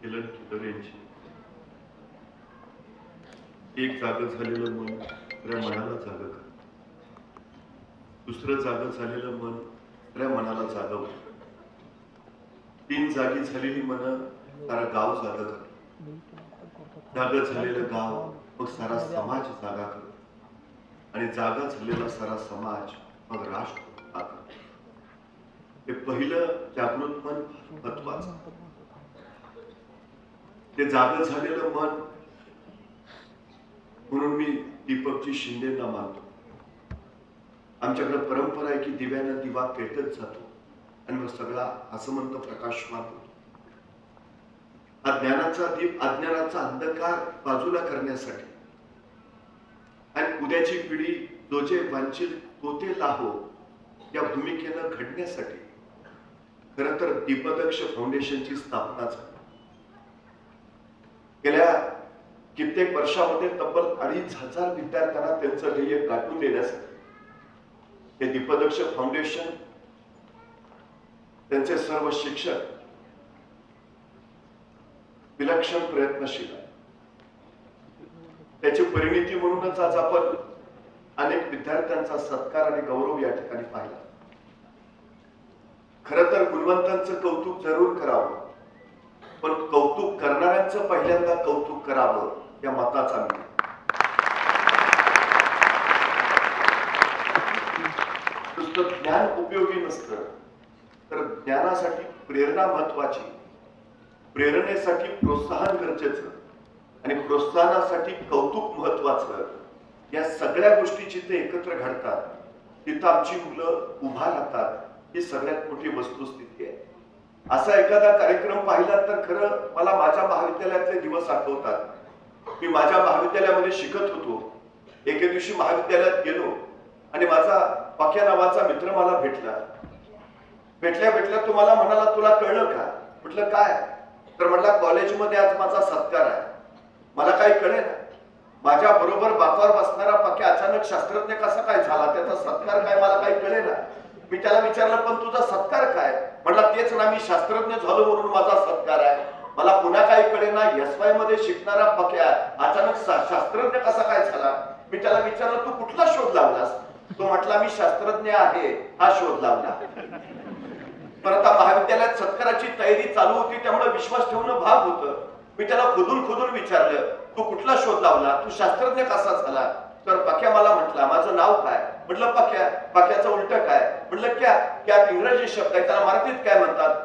Helen Keller यांची एक जागं झालेलं मन त्या मनाला जागं कर. दुसरं जागं झालेलं मन त्या मनाला जागव. 3 जागी झालेली मन सारा गाव जागा कर. जागं झालेलं गाव मग सारा समाज जागा कर. आणि जागा झालेला सारा समाज मग राष्ट्र जागा कर. हे पहिलं जागृत मन महत्वाचं. ते जागं झालेलं मन म्हणून मी दीपकजी शिंदेंना मानतो. आमच्याकडे परंपरा आहे की दिव्यानं दिवा पेटत जातो आणि मग सगळा असमंत प्रकाशमान होतो. अज्ञानाचा दीप अज्ञानाचा अंधकार बाजूला करण्यासाठी आणि उद्याची पिढी जो जे वांछिल तो ते लाहो या भूमिकेनं घडण्यासाठी खरं तर दीपदक्ष फाउंडेशनची स्थापना झाली. गेल्या कित्येक वर्षामध्ये तब्बल 2500 विद्यार्थ्यांना त्यांचं ध्येय गाठून देण्यासाठी हे दीपदक्ष फाउंडेशन, त्यांचे सर्व शिक्षक विलक्षण प्रयत्नशील आहे. त्याची परिणिती म्हणूनच आज आपण अनेक विद्यार्थ्यांचा सत्कार आणि गौरव या ठिकाणी पाहिला. खरं तर गुणवंतांचं कौतुक जरूर करावं, पण कौतुक करणाऱ्यांचं पहिल्यांदा कौतुक करावं या मताचा मी. नुसतं ज्ञान उपयोगी नसतं, तर ज्ञानासाठी प्रेरणा महत्वाची, प्रेरणेसाठी प्रोत्साहन गरजेचं आणि प्रोत्साहनासाठी कौतुक महत्वाचं. या सगळ्या गोष्टी जिथे एकत्र घडतात तिथं आमची मुलं उभा राहतात. ही सगळ्यात मोठी वस्तुस्थिती आहे. असा एखादा कार्यक्रम पाहिला तर खरं मला माझ्या महाविद्यालयातले दिवस आठवतात. मी माझ्या महाविद्यालयामध्ये शिकत होतो. एके दिवशी महाविद्यालयात गेलो आणि माझा पक्या नावाचा मित्र मला भेटला. भेटल्या तो मला म्हणाला, तुला कळलं का? म्हटलं काय? तर म्हटला, कॉलेजमध्ये आज माझा सत्कार आहे. मला काही कळेना. माझ्या बरोबर बापावर बसणारा पक्या अचानक शास्त्रज्ञ कसा काय झाला, त्याचा सत्कार काय मला काही कळेना. मी त्याला विचारलं, पण तुझा सत्कार काय? म्हटला, तेच ना, मी शास्त्रज्ञ झालो म्हणून माझा सत्कार आहे. मला पुन्हा काही कळेना. SY मध्ये शिकणारा पक्या अचानक शास्त्रज्ञ कसा काय झाला? मी त्याला विचारलं, तू कुठला शोध लावलास? तो म्हटला, मी शास्त्रज्ञ आहे हा शोध लावला. पण आता महाविद्यालयात सत्काराची तयारी चालू होती, त्यामुळे विश्वास ठेवणं भाग होतं. मी त्याला खोदून विचारलं, तू कुठला शोध लावला? तू शास्त्रज्ञ कसा झाला? तर पक्या मला म्हटला, माझं नाव काय? म्हटलं पक्या. पक्याचं उलट काय? म्हटलं क्या. क्या इंग्रजी शब्द आहे, त्याला मराठीत काय म्हणतात?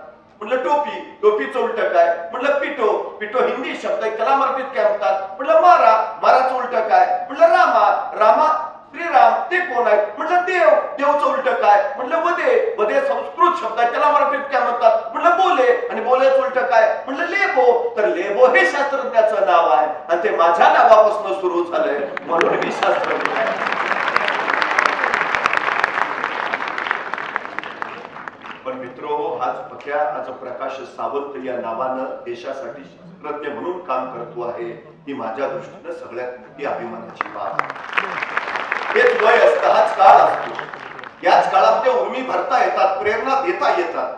म्हटलं टोपी. टोपीचं उलट काय? म्हटलं पिटो. पिटो हिंदी शब्द आहे, त्याला मराठीत काय म्हणतात? म्हटलं मारा. माराचं उलट काय? म्हटलं रामा. रामा श्रीराम ते कोण आहे? म्हटलं देव. देवचं उलट काय? म्हटलं वदे. वदे संस्कृत शब्द आहे, त्याला मराठीत काय म्हणतात? म्हटलं बोले. आणि बोलेचं उलट काय? म्हटलं लेबो. तर लेबो हे शास्त्रज्ञाचं नाव आहे आणि ते माझ्या नावापासून सुरू झालंय म्हणून मी शास्त्रज्ञ आहे. पण मित्रो, हाच पक्या, आज प्रकाश सावंत या नावानं देशासाठी शास्त्रज्ञ म्हणून काम करतो आहे. ही माझ्या दृष्टीनं सगळ्यात मोठी अभिमानाची बाब. हेच वय असतं, हाच काळ असतो. याच काळामध्ये उर्मी भरता येतात, प्रेरणा देता येतात.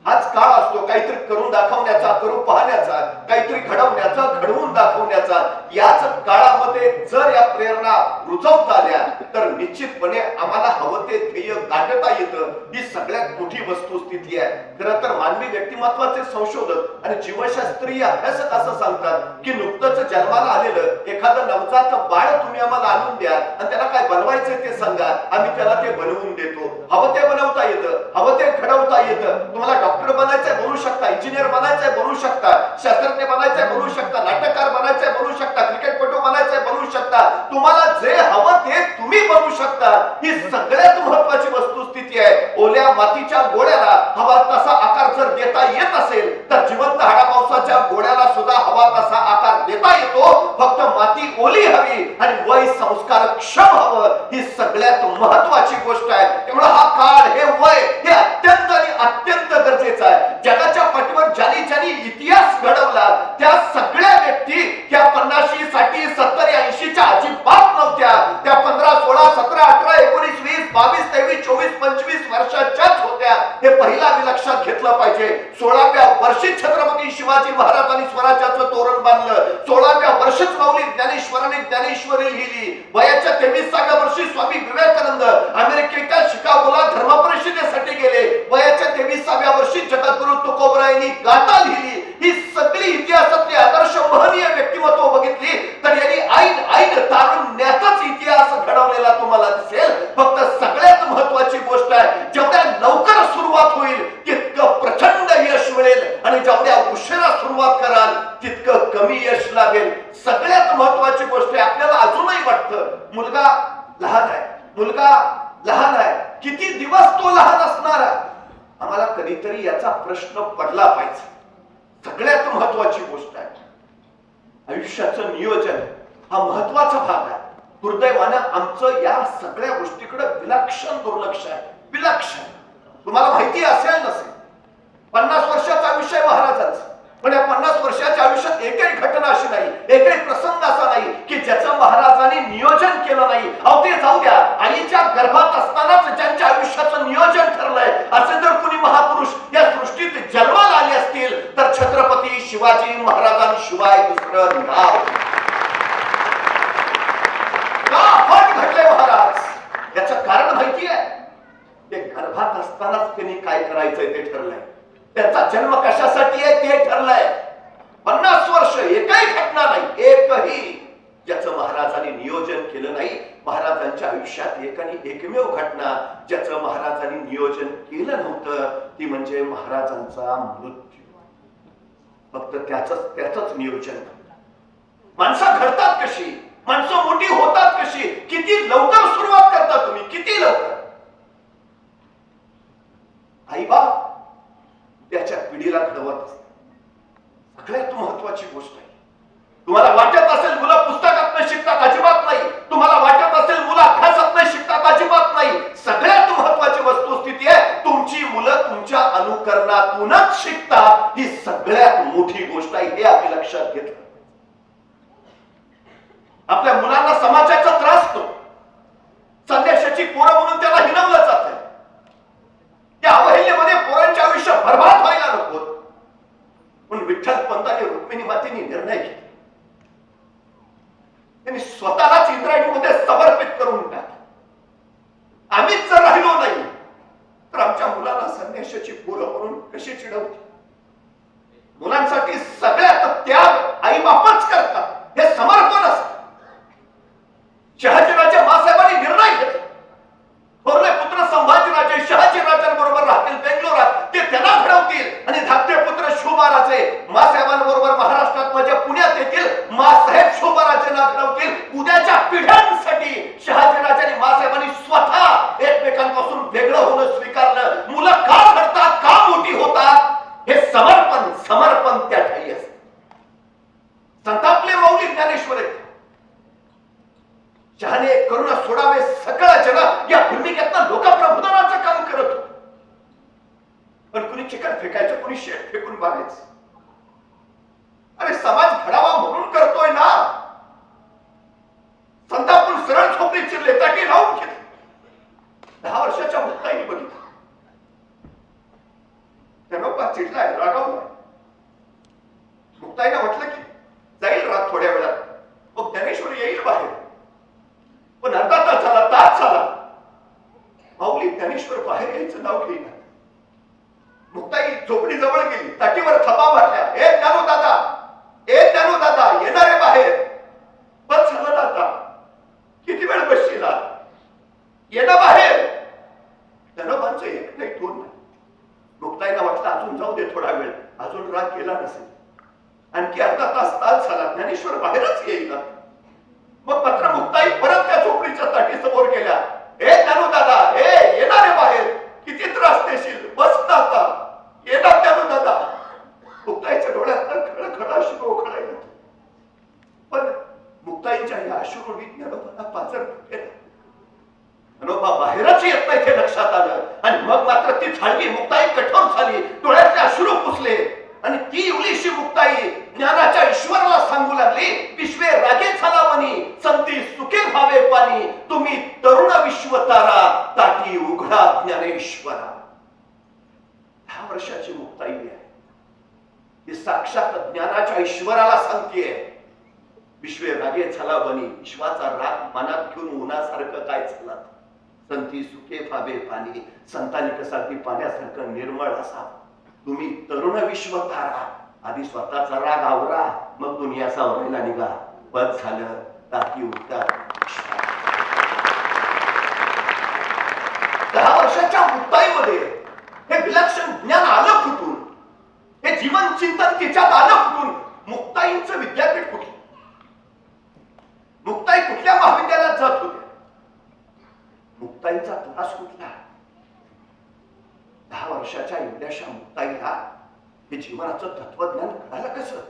हाच काळ असतो काहीतरी करून दाखवण्याचा, करून पाहण्याचा, काहीतरी घडवण्याचा, घडवून दाखवण्याचा. याच काळामध्ये जर या प्रेरणा रुजवता आल्या तर निश्चितपणे आम्हाला हवं ते ध्येय गाठता येतं. ही सगळ्यात मोठी वस्तुस्थिती आहे. खरं तर मानवी व्यक्तिमत्वाचे संशोधक आणि जीवशास्त्रीय अभ्यासक असं सांगतात की नुकतंच जन्माला आलेलं एखादं नवजात बाळ तुम्ही आम्हाला आणून द्या आणि त्याला काय बनवायचंय ते सांगा, आम्ही त्याला ते बनवून देतो. हवं ते बनवता येतं, हवं ते घडवता येतं. तुम्हाला डॉक्टर बनायचंय बनवू शकता, इंजिनियर बनायचंय बनवू शकता, शास्त्रज्ञ बनायचंय बनवू शकता, नाटककार बनायचंय बनवू शकता, क्रिकेटपटू बनायचंय बनवू शकता. तुम्हाला जे हवं ते तुम्ही बनवू शकता. ही सगळ्यात महत्वाची वस्तुस्थिती आहे. ओल्या मातीच्या गोळ्याला हवा तसा आकार जर देता येत असेल तर जिवंत हाडामांसाच्या गोळ्याला सुद्धा हवा तसा आकार देता येतो. फक्त माती ओली हवी आणि वय संस्कारक्षम हवं. ही सगळ्यात महत्वाची गोष्ट आहे. त्यामुळे हा काळ, हे वय, हे अत्यंत आणि अत्यंत गरजेचं आहे. जगाच्या पाठीवर ज्यांनी इतिहास घडवला त्या सगळ्या व्यक्ती त्या 50, 60, 70, 80च्या अजिबात नव्हत्या. त्या 15, 16, 17, 18, 19, 20, 22, 23, 24, 25 वर्षाच्याच होत्या. हे पहिला लक्षात घेतलं पाहिजे. 16व्या वर्षी छत्रपती शिवाजी महाराजांनी स्वराज्याचं तोरण बांधलं. 16व्या वर्षीच माऊली ज्ञानेश्वरांनी ज्ञानेश्वरी लिहिली. वयाच्या 23व्या वर्षी स्वामी विवेकानंद अमेरिकेच्या शिकागोला धर्म परिषदेसाठी गेले. वयाच्या 23व्या वर्षी जगद्गुरु तुकोबरायांनी गाथा लिहिली. ही सगळी इतिहासातली आदर्श महनीय व्यक्तिमत्व बघितली तर यांनी ऐन तारुण्याचाच इतिहास घडवलेला तुम्हाला दिसेल. फक्त सगळ्यात महत्वाची गोष्ट आहे, जेवढ्या लवकर सुरुवात होईल तितकं प्रचंड यश मिळेल आणि जेवढ्या उशिरा सुरुवात कराल तितकं कमी यश लागेल. सगळ्यात महत्वाची गोष्ट आहे, आपल्याला अजूनही वाटतं मुलगा लहान आहे, मुलगा लहान आहे, किती दिवस तो लहान असणार आहे. आम्हाला कधीतरी याचा प्रश्न पडला पाहिजे. सगळ्यात महत्वाची गोष्ट आहे, आयुष्याचं नियोजन हा महत्वाचा भाग आहे. दुर्दैवानं आमचं या सगळ्या गोष्टीकडे विलक्षण दुर्लक्ष आहे. विलक्षण. तुम्हाला माहिती असेल नसेल, 50 वर्षाचं आयुष्य आहे महाराजांचं, पण या 50 वर्षाच्या आयुष्यात एकही घटना अशी नाही, एकही प्रसंग असा नाही की ज्याचं महाराजांनी नियोजन केलं नाही. अहो ते जाऊ द्या, आईच्या गर्भात असतानाच ज्यांच्या आयुष्याचं नियोजन ठरलंय असे जर कुणी महापुरुष या सृष्टीत जन्माला आले असतील तर छत्रपती शिवाजी महाराजांशिवाय दुसरं नाव. का फट घडले महाराज? याचं कारण माहिती आहे, ते गर्भात असतानाच त्यांनी काय करायचंय ते ठरलंय. त्यांचा जन्म कशासाठी आहे ते ठरलंय. 50 वर्ष एकही घटना नाही, एकही ज्याचं महाराजांनी नियोजन केलं नाही. महाराजांच्या आयुष्यात एक आणि एकमेव घटना ज्याचं महाराजांनी नियोजन केलं नव्हतं ती म्हणजे महाराजांचा मृत्यू. फक्त त्याच नियोजन. माणसं घडतात कशी, माणसं मोठी होतात कशी, किती लवकर सुरुवात करता तुम्ही, किती लवकर. आई बाप त्याच्या पिढीला घडवत असतात. सगळ्यात महत्वाची गोष्ट आहे. तुम्हाला वाटत असेल मुलं पुस्तकात नाही शिकतात, अजिबात नाही. तुम्हाला वाटत असेल मुलं अभ्यासात नाही शिकतात, अजिबात नाही. सगळ्यात महत्वाची वस्तुस्थिती आहे, तुमची मुलं तुमच्या अनुकरणातूनच शिकतात. ही सगळ्यात मोठी गोष्ट आहे, हे आम्ही लक्षात घेतलं. आपल्या मुलांना समाजाचा त्रास होतो, संदेशाची पोरं म्हणून त्याला हिणवलं जात. त्या अवहेलनेमध्ये पोरांचे आयुष्य बर्बाद व्हायला नको. पण विठ्ठल पंतांनी रुक्मिणी मातेने निर्णय घेतला. त्यांनी स्वतःलाच इंद्रायणीमध्ये समर्पित करून टाकलं. आम्हीच जर राहिलो नाही तर आमच्या मुलाला संन्याशाची पोरं म्हणून कशी चिडवते. मुलांसाठी सगळ्यात त्याग आई बापच करतात, हे समर्पण असतं. शहाजीराजे मासाहेबांनी निर्णय घेतला, थोरले पुत्र संभाजीराजे शहाजीराजांबरोबर राहतील बेंगलोरात, ते त्यांना घडवतील आणि धाकटे पुत्र शिवबाराजे मासाहेबांबरोबर महाराष्ट्रात म्हणजे पुण्यात येतील, मासाहेब शिवबाराजेंना घडवतील. उद्याच्या पिढ्यांसाठी शहाजीराजांनी मासाहेबांनी स्वतः एकमेकांपासून वेगळं होणं स्वीकारलं. मुलं का घडतात, का मोठी होतात, हे समर्पण त्या ठाई असतं. संतापले माऊली ज्ञानेश्वर शहाणे करुणा सोडावे सकळ जग या भूमिकेतनं लोकप्रबोधनाचं काम करत होत. पण कुणी चिकन फेकायचं, कुणी शेत फेकून मारायचं. अरे समाज घडावा म्हणून करतोय ना. संतापून सरळ झोपडी चिरले, ताटी लावून घेतली. 10 वर्षाच्या मुक्ताईने बघितलं, त्यांना चिडलाय, रागावलाय. मुक्ताईने म्हटलं की जाईल रात थोड्या वेळात, मग ज्ञानेश्वर येईल बाहेर. पण अर्धा तास झाला, तास झाला, माऊली ज्ञानेश्वर बाहेर यायचं नाव घेईना. मुक्ताई झोपडी जवळ गेली, ताटीवर थपा भरल्या. ए ज्ञानू दादा, ए ज्ञानू दादा, येणारे बाहेर. बस झालं दादा, किती वेळ बसशीला, येणं बाहेर. ज्ञानोबांचं एक नाही, 2 नाही. मुक्ताईला वाटलं अजून जाऊ दे थोडा वेळ, अजून राग गेला नसेल. आणखी अर्धा तास झाला, ज्ञानेश्वर बाहेरच येईना. मग मात्र मुक्ताई परत त्या झोपडीच्या ताटी समोर गेल्या. ए ज्ञानू दादा, ए येणारे बाहेर, किती त्रास देशील, बस दादा, येणार ज्ञानू दादा. मुक्ताईच्या डोळ्यात खळखळ अश्रू ओघळायला. पण मुक्ताईच्या या अश्रूंनी ज्ञानोबांना पाजर फुटले. ज्ञानोबा बाहेरच येत नाही हे लक्षात आलं आणि मग मात्र ती झाली. मुक्ताई कठोर झाली, डोळ्यातले अश्रू पुसले आणि ती इवलीशी मुक्ताई ज्ञानाच्या ईश्वराला सांगू लागली, विश्वे रागे झाला मनी, संती सुखे भावे पाणी, तुम्ही तरुण विश्वतारा, ताटी उघडा ज्ञानेश्वरा. 10 वर्षाची मुक्ताई आहे. ही साक्षात ज्ञानाच्या ईश्वराला सांगतेय. विश्वे रागे झाला बनी, विश्वाचा राग मनात घेऊन उन्हासारखं काय झाला. संती सुखे फाबे पाणी, संतांनी कसा ती पाण्यासारखं निर्मळ असा. तुम्ही तरुण विश्व तारा, आधी स्वतःचा राग आवरा, मग दुनिया सावरायला निघा. बस झालं, टाकी उठतात. 10 वर्षाच्या मुक्ताईमध्ये हे विलक्षण ज्ञान आलं कुठून? हे जीवन चिंतन तिच्यात आलं कुठून? मुक्ताईंचं विद्यापीठ कुठलं? मुक्ताई कुठल्या महाविद्यालयात जात होते? मुक्ताईचा क्लास कुठला? 10 वर्षाच्या एवढ्याशा मुक्ताईला हे जीवनाचं तत्वज्ञान कळालं कसं?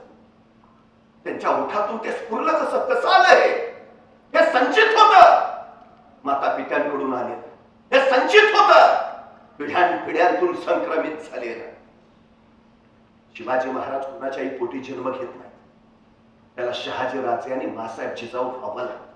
त्यांच्या ओठातून ते स्फुरलं कसं? कसं आलं हे संचित होतं, माता पित्यांकडून आले. हे संचित होतं, पिढ्यानपिढ्यांतून संक्रमित झालेलं. शिवाजी महाराज कुणाच्याही पोटी जन्म घेत नाही. त्याला शहाजी राजे आणि मासाहेब जिजाऊ व्हावं लागतं.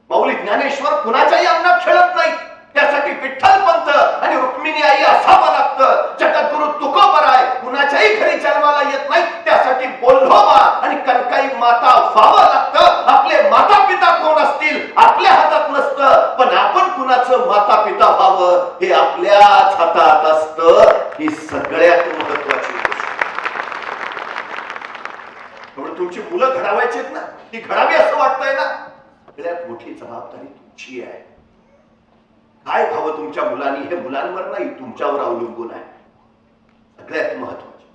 माऊली ज्ञानेश्वर कुणाच्याही अंगात खेळत नाही. त्यासाठी विठ्ठल पंत आणि रुक्मिणी आई असावं लागतं. जगद्गुरु तुकोबराय कुणाच्याही घरी जन्माला येत नाही. त्यासाठी बोल्होबा आणि कनकाई माता व्हावं लागतं. आपले माता पिता कोण असतील आपल्या हातात नसतं, पण आपण कुणाचं माता पिता व्हावं हे आपल्याच हातात असतं. ही सगळ्यात महत्वाची गोष्ट. म्हणून तुमची मुलं घडवायची ना, ती घडावी असं वाटतंय ना, सगळ्यात मोठी जबाबदारी तुमची आहे. काय व्हावं तुमच्या मुलांनी हे मुलांवर नाही, तुमच्यावर अवलंबून आहे. सगळ्यात महत्वाचे,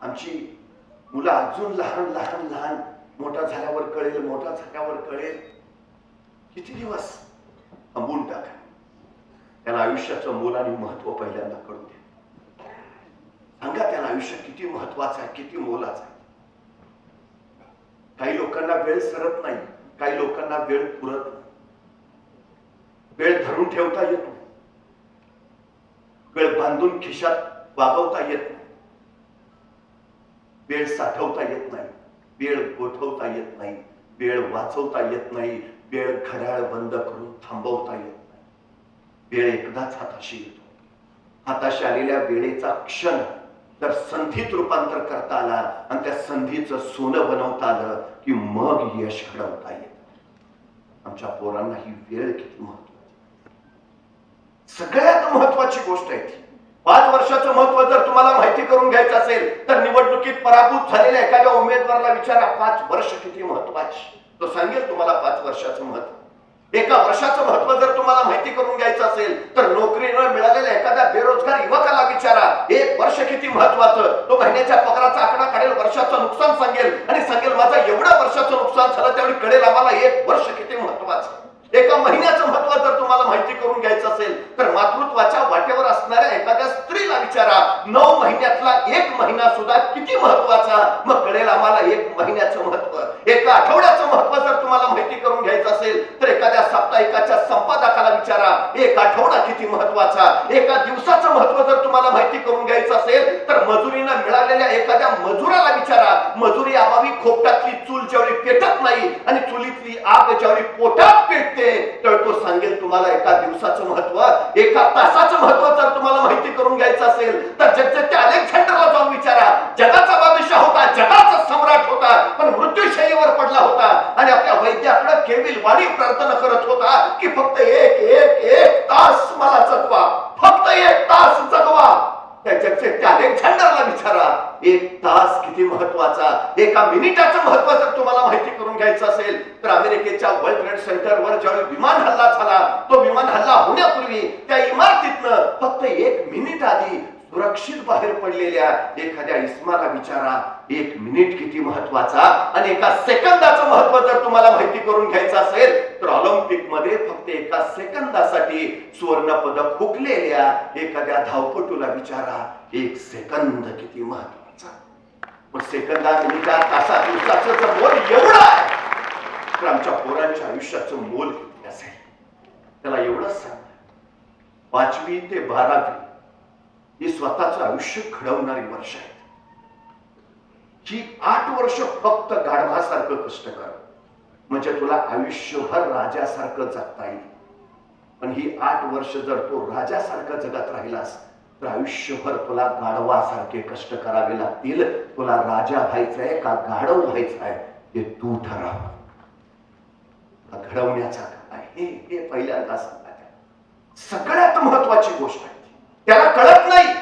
आमची मुलं अजून लहान लहान लहान, मोठा झाल्यावर कळेल, मोठा झाल्यावर कळेल. किती दिवस थांबून टाका. त्याला आयुष्याचं मोल आणि महत्व पहिल्यांदा कळू द्या. सांगा त्याला आयुष्य किती महत्वाचं आहे, किती मोलाचं आहे. काही लोकांना वेळ सरत नाही, काही लोकांना वेळ पुरत नाही. वेळ धरून ठेवता येत नाही, वेळ बांधून खिशात वागवता येत नाही, वेळ साठवता येत नाही, वेळ गोठवता येत नाही, वेळ वाचवता येत नाही, वेळ घड्याळ बंद करून थांबवता येत नाही. वेळ एकदाच हाताशी येतो. हाताशी आलेल्या वेळेचा क्षण जर संधीत रूपांतर करता आला आणि त्या संधीचं सोनं बनवता आलं की मग यश घडवता येत. आमच्या पोरांना ही वेळ किती महत्वाची, सगळ्यात महत्वाची गोष्ट आहे ती. 5 वर्षाचं महत्व जर तुम्हाला माहिती करून घ्यायचं असेल तर निवडणुकीत पराभूत झालेल्या एखाद्या उमेदवाराला विचारा 5 वर्ष किती महत्वाची. तो सांगेल तुम्हाला 5 वर्षाचं महत्व. 1 वर्षाचं महत्व जर तुम्हाला माहिती करून घ्यायचं असेल तर नोकरी न मिळालेल्या एखाद्या बेरोजगार युवकाला विचारा 1 वर्ष किती महत्वाचं. तो महिन्याच्या पगाराचा आकडा काढेल, वर्षाचं नुकसान सांगेल आणि सांगेल माझं एवढं वर्षाचं नुकसान झालं, त्यावेळी कळेल आम्हाला 1 वर्ष किती महत्वाचं. 1 महिन्याचं महत्व जर तुम्हाला माहिती करून घ्यायचं असेल तर मातृत्वाच्या वाटेवर असणाऱ्या एखाद्या स्त्रीला विचारा 9 महिन्यातला 1 महिना सुद्धा किती महत्वाचा, मग कळेल आम्हाला 1 महिन्याचं महत्व. 1 आठवड्याचं महत्व जर तुम्हाला माहिती करून घ्यायचं असेल तर एखाद्या साप्ताहिकाच्या संपादकाला विचारा 1 आठवडा किती महत्वाचा. 1 दिवसाचं महत्व जर तुम्हाला माहिती करून घ्यायचं असेल तर मजुरीनं मिळालेल्या एखाद्या मजुराला विचारा. मजुरी अभावी खोपटातली चूल ज्यावेळी पेटत नाही आणि चुलीतली आग ज्यावेळी पोटात पेटते तर तो सांगेल तुम्हाला 1 दिवसाचं महत्व. 1 तासाचं महत्व जर तुम्हाला माहिती करून घ्यायचं असेल तर जगच्या अलेक्झांडरला जाऊन विचारा. जगाचा बादशाह होता, जगाचा सम्राट होता, पण मृत्यूशय्येवर पडला होता आणि आपल्या वैद्याकडे केविल वाणी प्रार्थना करत होता की फक्त एक तास मला जगवा, फक्त 1 तास जगवा. त्या अलेक्झांडरला विचारा 1 तास किती महत्वाचा. 1 मिनिटाचं महत्व जर तुम्हाला माहिती करून घ्यायचं असेल तर अमेरिकेच्या वर्ल्ड ट्रेड सेंटरवर ज्यावेळी विमान हल्ला झाला, तो विमान हल्ला होण्यापूर्वी त्या इमारतीतनं फक्त 1 मिनिट आधी सुरक्षित बाहेर पडलेल्या एखाद्या इस्माला विचारा 1 मिनिट किती महत्वाचा. आणि 1 सेकंदाचं महत्व जर तुम्हाला माहिती करून घ्यायचं असेल तर ऑलिम्पिक मध्ये फक्त 1 सेकंदासाठी सुवर्ण पदक हुकलेल्या एखाद्या धावपटूला विचारा 1 सेकंद किती महत्वाचा. मग सेकंदा, मिनिटा, तासा, दिवसाचं जर मोल एवढं आहे तर आमच्या पोरांच्या आयुष्याचं मोल किती असेल. त्याला एवढंच सांग, 5वी ते 12वी ही स्वतःचं आयुष्य घडवणारी वर्ष आहेत. ही 8 वर्ष फक्त गाढवासारखं कष्ट कर, म्हणजे तुला आयुष्यभर राजासारखं जगता येईल. पण ही 8 वर्ष जर तू राजासारखं जगत राहिलास तर आयुष्यभर तुला गाढवासारखे कष्ट करावे लागतील. तुला राजा व्हायचंय का गाढव व्हायचंय हे तू ठरव. घडवण्याचा काय हे पहिल्यांदा सांगा. सगळ्यात महत्वाची गोष्ट आहे त्याला कळत नाही.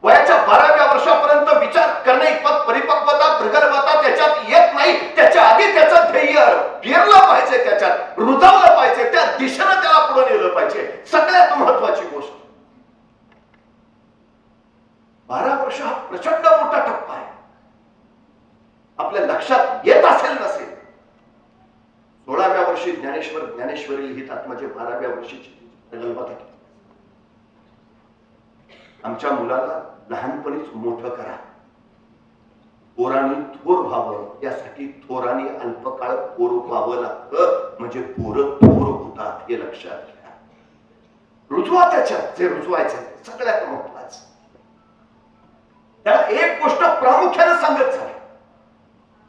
वयाच्या 12व्या वर्षापर्यंत विचार करणे इतपत परिपक्वता प्रगल्भता त्याच्यात येत नाही. त्याच्या आधी त्याचं ध्येय पेरलं पाहिजे, त्याच्यात रुजवलं पाहिजे, त्या दिशेनं त्याला पुढे नेलं पाहिजे. सगळ्यात महत्वाची गोष्ट. 12 वर्ष हा प्रचंड मोठा टप्पा आहे. आपल्या लक्षात येत असेल नसेल. 16व्या वर्षी ज्ञानेश्वरी लिहित आत्माचे 12व्या वर्षीची प्रगल्भता. आमच्या मुलाला लहानपणीच मोठं करा. पोरांनी थोर व्हावं यासाठी थोरांनी अल्पकाळ पोर व्हावं लागतं. म्हणजे पोरं थोर होतात हे लक्षात घ्या. रुजवा त्याच्यात जे रुजवायचं सगळ्यात महत्वाचं. त्याला एक गोष्ट प्रामुख्याने सांगत चाल.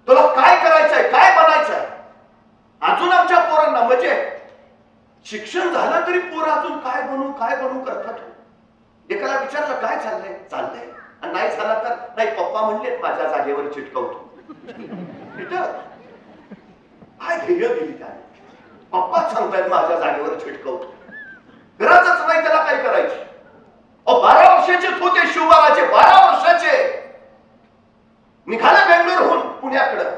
तुला काय करायचंय, काय बनायचंय. अजून आमच्या पोरांना म्हणजे शिक्षण झालं तरी पोरं अजून काय बनू करतात. एकाला विचारलं काय चाललंय आणि नाही झाला तर नाही पप्पा म्हणले माझ्या जागेवर चिटकवतो. काय ध्येय दिली त्याने. पप्पाच सांगतायत माझ्या जागेवर चिटकवतो. गरजच नाही त्याला काय करायची. 12 वर्षाचे होते शिवबाराचे. 12 वर्षाचे निघाले बेंगलोरहून पुण्याकडं.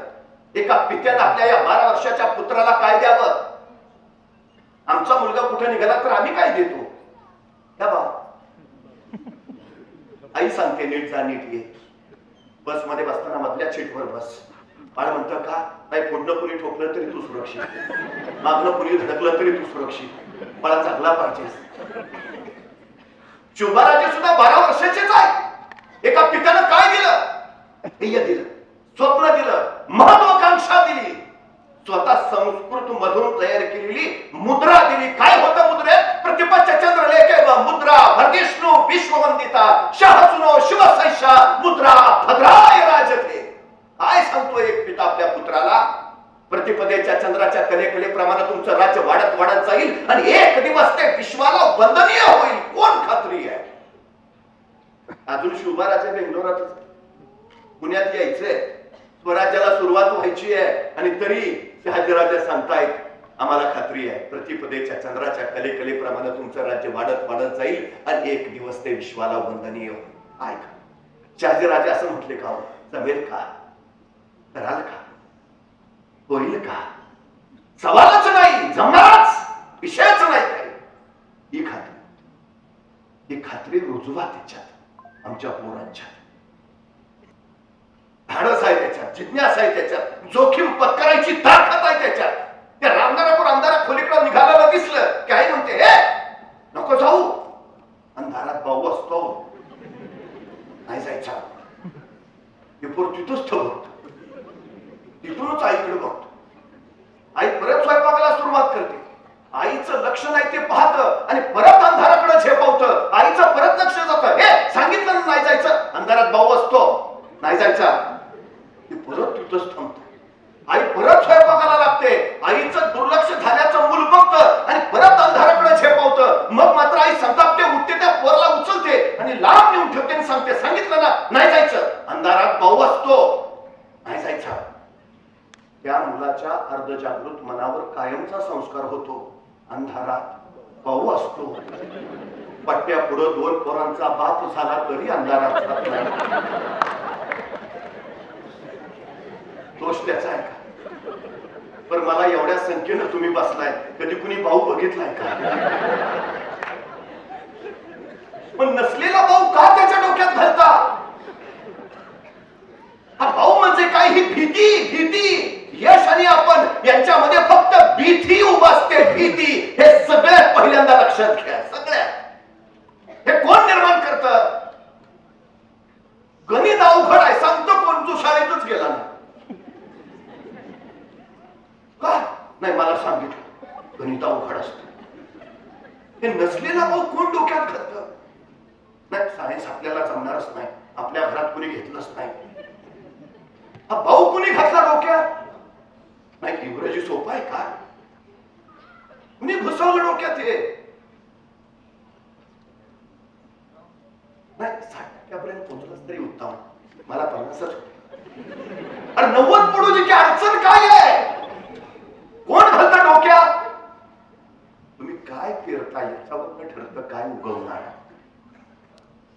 एका पित्यानं आपल्या या 12 वर्षाच्या पुत्राला काय द्यावं. आमचा मुलगा कुठे निघाला तर आम्ही काय देतो. या बा आई सांगते नीट जा नीट ये. बस मध्ये बसताना मधल्या सीटवर बस. बाळ म्हणतं का नाही पुढनं कुणी ठोकलं तरी तू सुरक्षित, मागनं कुणी धडकलं तरी तू सुरक्षित. बाळा जगला पाहिजे. शिवबाराजे सुद्धा 12 वर्षाचेच आहे. एका पित्यानं काय दिलं. ध्येय दिलं, स्वप्न दिलं, महत्वाकांक्षा दिली, स्वतः संस्कृत मधून तयार केलेली मुद्रा दिली. काय होतं मुद्रेत. प्रतिपच्च चंद्रलेखे व मुद्रा भरतिष्णू विश्ववंदिता शहसुनो शिवसैषा मुद्रा भद्राय राजते. काय सांगतो एक पिता आपल्या पुत्राला. प्रतिपदेच्या चंद्राच्या कलेप्रमाणे तुमचं राज्य वाढत वाढत जाईल आणि एक दिवस ते विश्वाला वंदनीय होईल. कोण खात्री आहे. अजून शिवबाराचे बेंगलोरातच पुण्यात यायचंय. स्वराज्याला सुरुवात व्हायची आहे आणि तरी शहाजीराजे सांगतायत आम्हाला खात्री आहे प्रतिपदेच्या चंद्राच्या कलेप्रमाणे तुमचं राज्य वाढत वाढत जाईल आणि एक दिवस ते विश्वाला वंदनीय होईल. काय का शहाजीराजे असं म्हटले का. जमेल का, कराल का, होईल का. सवालच नाही, जमणारच विषयच नाही. काही ही खात्री रुजवा त्याच्यात. आमच्या पोरांच्या धाडस आहे त्याच्यात, जिज्ञासा आहे त्याच्यात, जोखीम पत्करायची ताकद आहे त्याच्यात. त्या रामदारापूर अंधारात खोलीकडे निघालेलं दिसलं की आई म्हणते हे नको जाऊ. अंधारात भाऊ असतो नाही जायचा. तिथंच बघतो, तिथूनच आईकडे बघतो. आई परत स्वयंपाकाला सुरुवात करते. आईचं लक्ष नाही ते पाहतं आणि परत अंधाराकडे झेपावतं. आईचं परत लक्ष जातं. हे सांगितलं नाही जायचं. अंधारात भाऊ असतो नाही जायचा. परत तिथंच थांबतो. आई परत स्वयंपाकाला लागते. आईचं दुर्लक्ष झाल्याचं मूल बघतं आणि परत अंधाराकडे झेपावतं. मग मात्र आई संतापते, उठते, त्या पोराला उचलते आणि लांब नेऊन ठेवते आणि सांगते सांगितलं ना नाही जायचं. अंधारात भाऊ असतो नाही जायचा. त्या मुलाच्या अर्धजागृत मनावर कायमचा संस्कार होतो. अंधारात भाऊ असतो. पट्ट्या पुढं 2 पोरांचा बाप झाला तरी अंधारात जात नाही. दोष त्याचा आहे का. पण मला एवढ्या संख्येनं तुम्ही बसलाय, कधी कुणी भाऊ बघितलाय का. पण नसलेला भाऊ का त्याच्या डोक्यात घालता. हा भाऊ म्हणजे काय. ही भीती यश आणि आपण यांच्यामध्ये फक्त भीती उभासते. भीती हे सगळ्यात पहिल्यांदा लक्षात घ्या. सगळ्यात हे कोण निर्माण करतं. गणित अवघड आहे सांगतो कोण. तू शाळेतच गेला नाही का. नाही मला सांगितलं गणित अवघड असतं. हे नसलेला भाऊ कोण डोक्यात घालतं. नाही सायन्स आपल्याला जमणारच नाही, आपल्या घरात कुणी घेतलंच नाही. हा भाऊ कुणी घातला डोक्यात. नाही इंग्रजी सोपं आहे का. कुणी घुसवलं डोक्यात. हे तरी उत्तम, मला 50च होते. अरे 90 पडू दे की, अडचण काय आहे? कोण घालतं डोक्यात? तुम्ही काय पेरता याच्यावर ठरतं काय उगवणार.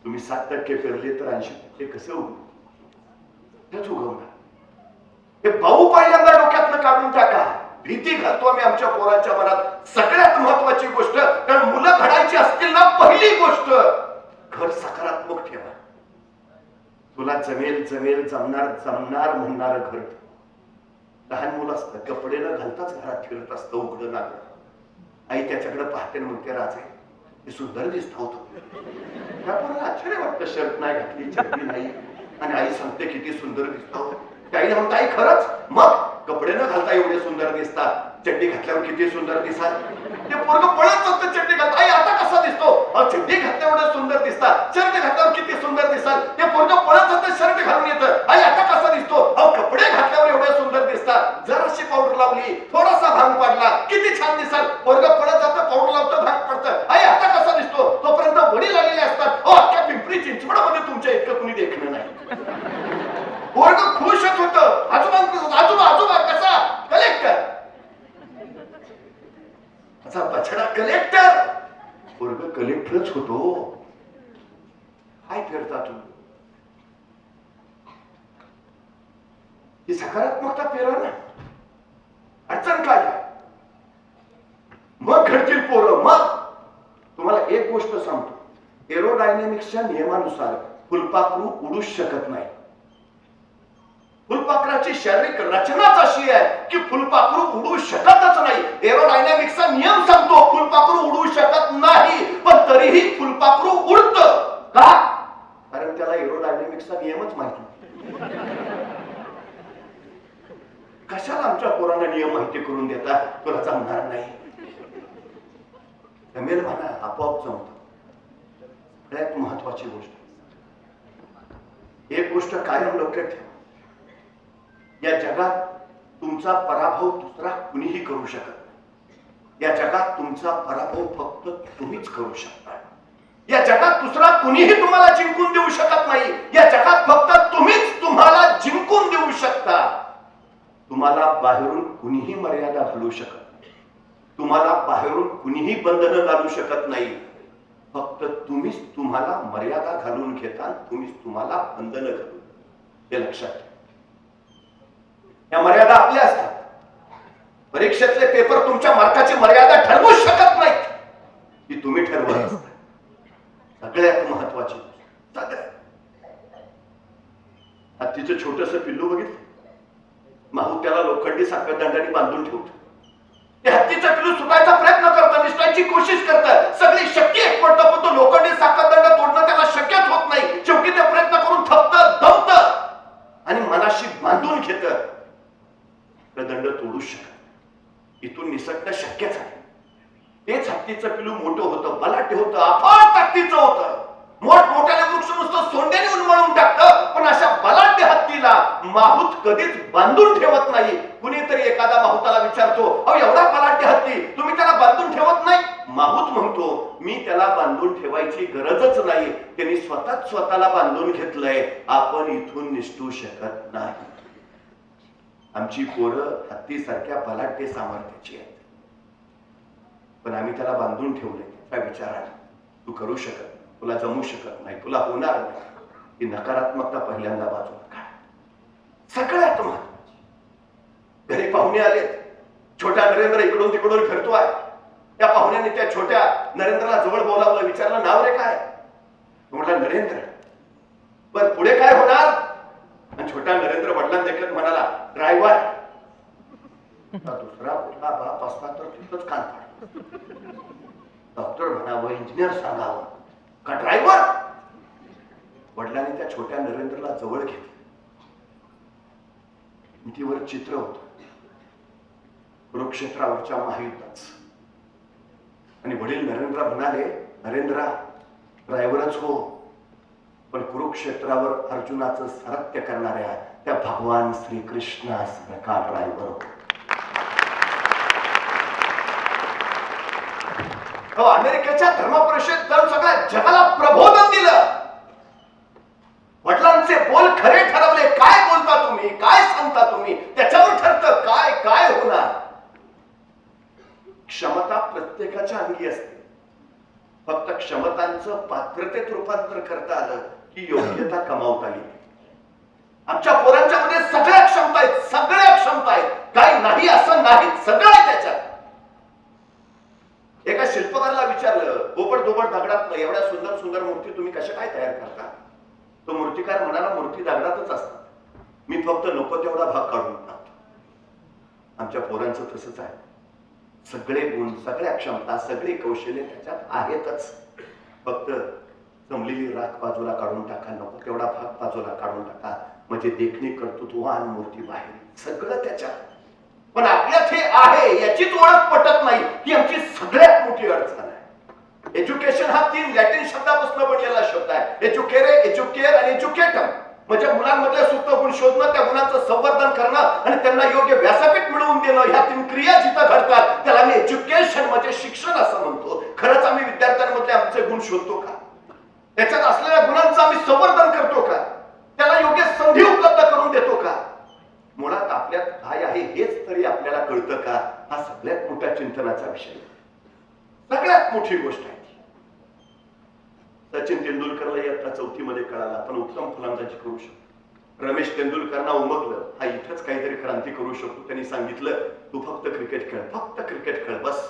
तुम्ही 7% पेरले तर 80% कसं उगवणार? हे भाऊ पहिल्यांदा डोक्यातनं काढून टाका. भीती घालतो आम्ही आमच्या पोरांच्या मनात. सगळ्यात महत्वाची गोष्ट, कारण मुलं घडायची असतील ना, पहिली गोष्ट घर सकारात्मक ठेवा. तुला जमेल जमेल, जमणार जमणार म्हणणार घर. लहान मुलं असतं, कपडे न घालताच घरात फिरत असतं उघडं नागं. आई त्याच्याकडे पाहते म्हणते, राजे हे सुंदर दिसत होतं. त्यामुळे आश्चर्य वाटतं, शर्ट नाही घातली, चड्डी नाही, आणि आई सांगते किती सुंदर दिसतो. त्याईला म्हणता, आई खरंच? मग कपडे न घालता एवढे सुंदर दिसतात, चड्डी घातल्यावर किती सुंदर दिसाल. ते पोरगं पळत असतं चड्डी घालत, आई आता कसा दिसतो? चड्डी घातल्यावर एवढे सुंदर दिसतात, शर्ट घातल्यावर किती सुंदर दिसाल. ते पोरगं पळत असतं, शर्ट घालून येतं, आई आता कसा दिसतो? कपडे घातल्यावर एवढे सुंदर दिसतात, जराशी पावडर लावली, थोडासा भांग पाडला, किती छान दिसाल. पोरगं पळत जातं, पावडर लावतं, भांग पडतं, आई आता कसा दिसतो? तोपर्यंत वडील आलेले असतात, अख्ख्या पिंपरी चिंचवडमध्ये तुमच्या इतकं कुणी देखणं नाही. पोरगं खुशच होतं, आजोबा आजोबा आजोबा कसा? कलेक्टर. असा बछडा कलेक्टर. पोरगं कलेक्टरच होतो. काय फिरता तुम्ही? ही सकारात्मकता पेरा ना. अडचण काय? मग घडतील पोरं. मग तुम्हाला एक गोष्ट सांगतो, एरोडायनेमिक्सच्या नियमानुसार फुलपाखरू उडूच शकत नाही. फुलपाखराची शारीरिक रचनाच अशी आहे की फुलपाखरू उडू शकतच नाही. एरोडायनामिक्सचा नियम सांगतो फुलपाखरू उडू शकत नाही, पण तरीही फुलपाखरू उडतं. का? कारण त्याला एरोडायनामिक्सचा नियमच माहिती. कशाला आमच्या पोरांना नियम माहिती करून देता? तुला जमणार नाही. जमेल म्हणा, आपोआप जमतं. सगळ्यात महत्वाची गोष्ट, एक गोष्ट कायम लक्षात ठेवा, या जगात तुमचा पराभव दुसरा कुणीही करू शकत नाही. या जगात तुमचा पराभव फक्त तुम्हीच करू शकता. या जगात दुसरा कुणीही तुम्हाला जिंकून देऊ शकत नाही. या जगात फक्त तुम्हीच तुम्हाला जिंकून देऊ शकता. तुम्हाला बाहेरून कुणीही मर्यादा घालू शकत नाही. तुम्हाला बाहेरून कुणीही बंधनं घालू शकत नाही. फक्त तुम्हीच तुम्हाला मर्यादा घालून घेता, तुम्हीच तुम्हाला बंधनं घालून. हे लक्षात ठेवा. या मर्यादा आपल्या असतात. परीक्षेतले पेपर तुमच्या मार्काची मर्यादा ठरवू शकत नाहीत, की तुम्ही ठरवत असता. सगळ्यात महत्वाची हत्तीचं छोटस पिल्लू बघितलं, माहू त्याला लोखंडी साखळदंडाने बांधून ठेवतो. ते हत्तीचं पिल्लू सुटायचा प्रयत्न करतं, निसटायची कोशिश करतं, सगळी शक्ती एकवटतं, पण तो लोखंडी साखळदंड तोडणं त्याला शक्यच होत नाही. शेवटी ते प्रयत्न करून थकतं, दमतं आणि मनाशी बांधून घेतं. दंड तोडू शकत, इथून निसटणं शक्यच आहे. तेच हत्तीचं पिलू मोठं होतं, बलाढ्य होतं, अफाट ताकदीचं होतं. मोठमोठ्याने वृक्ष नुसतं सोंड्याने उन्मळून टाकतं, पण अशा बलाढ्य हत्तीला माहूत कधीच बांधून ठेवत नाही. कुणीतरी एखादा माहुताला विचारतो, अहो एवढा बलाढ्य हत्ती तुम्ही त्याला बांधून ठेवत नाही? माहूत म्हणतो, मी त्याला बांधून ठेवायची गरजच नाही, त्यांनी स्वतःच स्वतःला बांधून घेतलंय. आपण इथून निसटू शकत नाही. आमची पोरं हत्तीसारख्या बलाढ्य सामर्थ्याची आहेत, पण आम्ही त्याला बांधून ठेवले. काय विचार आहे? तू करू शकत नाही, तुला जमू शकत नाही, तुला होणार नाही. ही नकारात्मकता पहिल्यांदा बाजूला काढ. सगळ्यात महत्वाची, घरी पाहुणे आलेत, छोटा नरेंद्र इकडून तिकडून फिरतोय. त्या पाहुण्याने त्या छोट्या नरेंद्रला जवळ बोलावलं, विचारलं नाव रे काय? म्हटलं नरेंद्र. बर पुढे काय होणार? आणि छोटा नरेंद्र वडिलांना देखत म्हणाला ड्रायव्हर. दुसरा कुठला बाप असता तर तिथंच कान पाड. डॉक्टर म्हणावं, इंजिनियर सांगावं का ड्रायव्हर? वडिलांनी त्या छोट्या नरेंद्रला जवळ घेतलं. भिंतीवर चित्र होत कुरुक्षेत्रावरच्या महायुद्धाचं. आणि वडील नरेंद्र म्हणाले, नरेंद्रा ड्रायव्हरच हो, पण कुरुक्षेत्रावर अर्जुनाचं सारथ्य करणाऱ्या त्या भगवान श्रीकृष्णासारखा ड्रायव्हर हो. अमेरिकेच्या धर्मपरिषद जाऊन सगळ्या जगाला प्रबोधन दिलं. वडिलांचे बोल खरे ठरवले. काय बोलता तुम्ही, काय सांगता तुम्ही, त्याच्यावर ठरतं काय काय होणार. क्षमता प्रत्येकाच्या अंगी असते. फक्त क्षमतांचं पात्रतेत रूपांतर करता आलं की योग्यता कमावता येते. आमच्या पोरांच्या मध्ये सगळ्या क्षमता आहेत, सगळ्या क्षमता आहेत. काही नाही असं नाही, सगळं आहे त्याच्यात. एका शिल्पकाराला विचारलं, पोपट दोपट दगडात एवढ्या सुंदर सुंदर मूर्ती तुम्ही कशा काय तयार करता. तो मूर्तिकार म्हणाला, मूर्ती दगडातच असतात, मी फक्त नको तेवढा भाग काढून टाकतो. आमच्या पोरांचं तसंच आहे. सगळे गुण, सगळ्या क्षमता, सगळे कौशल्य त्याच्यात आहेतच. फक्त जमलेली राख बाजूला काढून टाका, नको तेवढा भाग बाजूला काढून टाका, म्हणजे देखणी कर्तृत्ववान मूर्ती बाहेर. सगळं त्याच्यात. पण आपल्यात हे आहे याचीच ओळख पटत नाही, ही आमची सगळ्यात मोठी अडचण आहे. एज्युकेशन हा 3 लॅटिन शब्दापासून बनलेला शब्द आहे. एज्युकेरे, एज्युकेर आणि एज्युकेटम. म्हणजे मुलांमधले सुप्त गुण शोधणं, त्या गुणांचं संवर्धन करणं आणि त्यांना योग्य व्यासपीठ मिळवून देणं, ह्या 3 क्रिया जिथं घडतात त्याला मी एज्युकेशन म्हणजे शिक्षण असं म्हणतो. खरंच आम्ही विद्यार्थ्यांमधले आमचे गुण शोधतो का? त्याच्यात असलेल्या गुणांचं आम्ही संवर्धन करतो का? त्याला योग्य संधी उपलब्ध करून देतो का? मुळात आपल्यात काय आहे हेच तरी आपल्याला कळतं का? हा सगळ्यात मोठ्या चिंतनाचा विषय, सगळ्यात मोठी गोष्ट आहे. सचिन तेंडुलकरला इयत्ता 4थी मध्ये कळाला आपण उत्तम फलंदाजी करू शकतो. रमेश तेंडुलकरना उमगलं, हा इथंच काहीतरी क्रांती करू शकतो. त्यांनी सांगितलं, तू फक्त क्रिकेट खेळ, फक्त क्रिकेट खेळ, बस.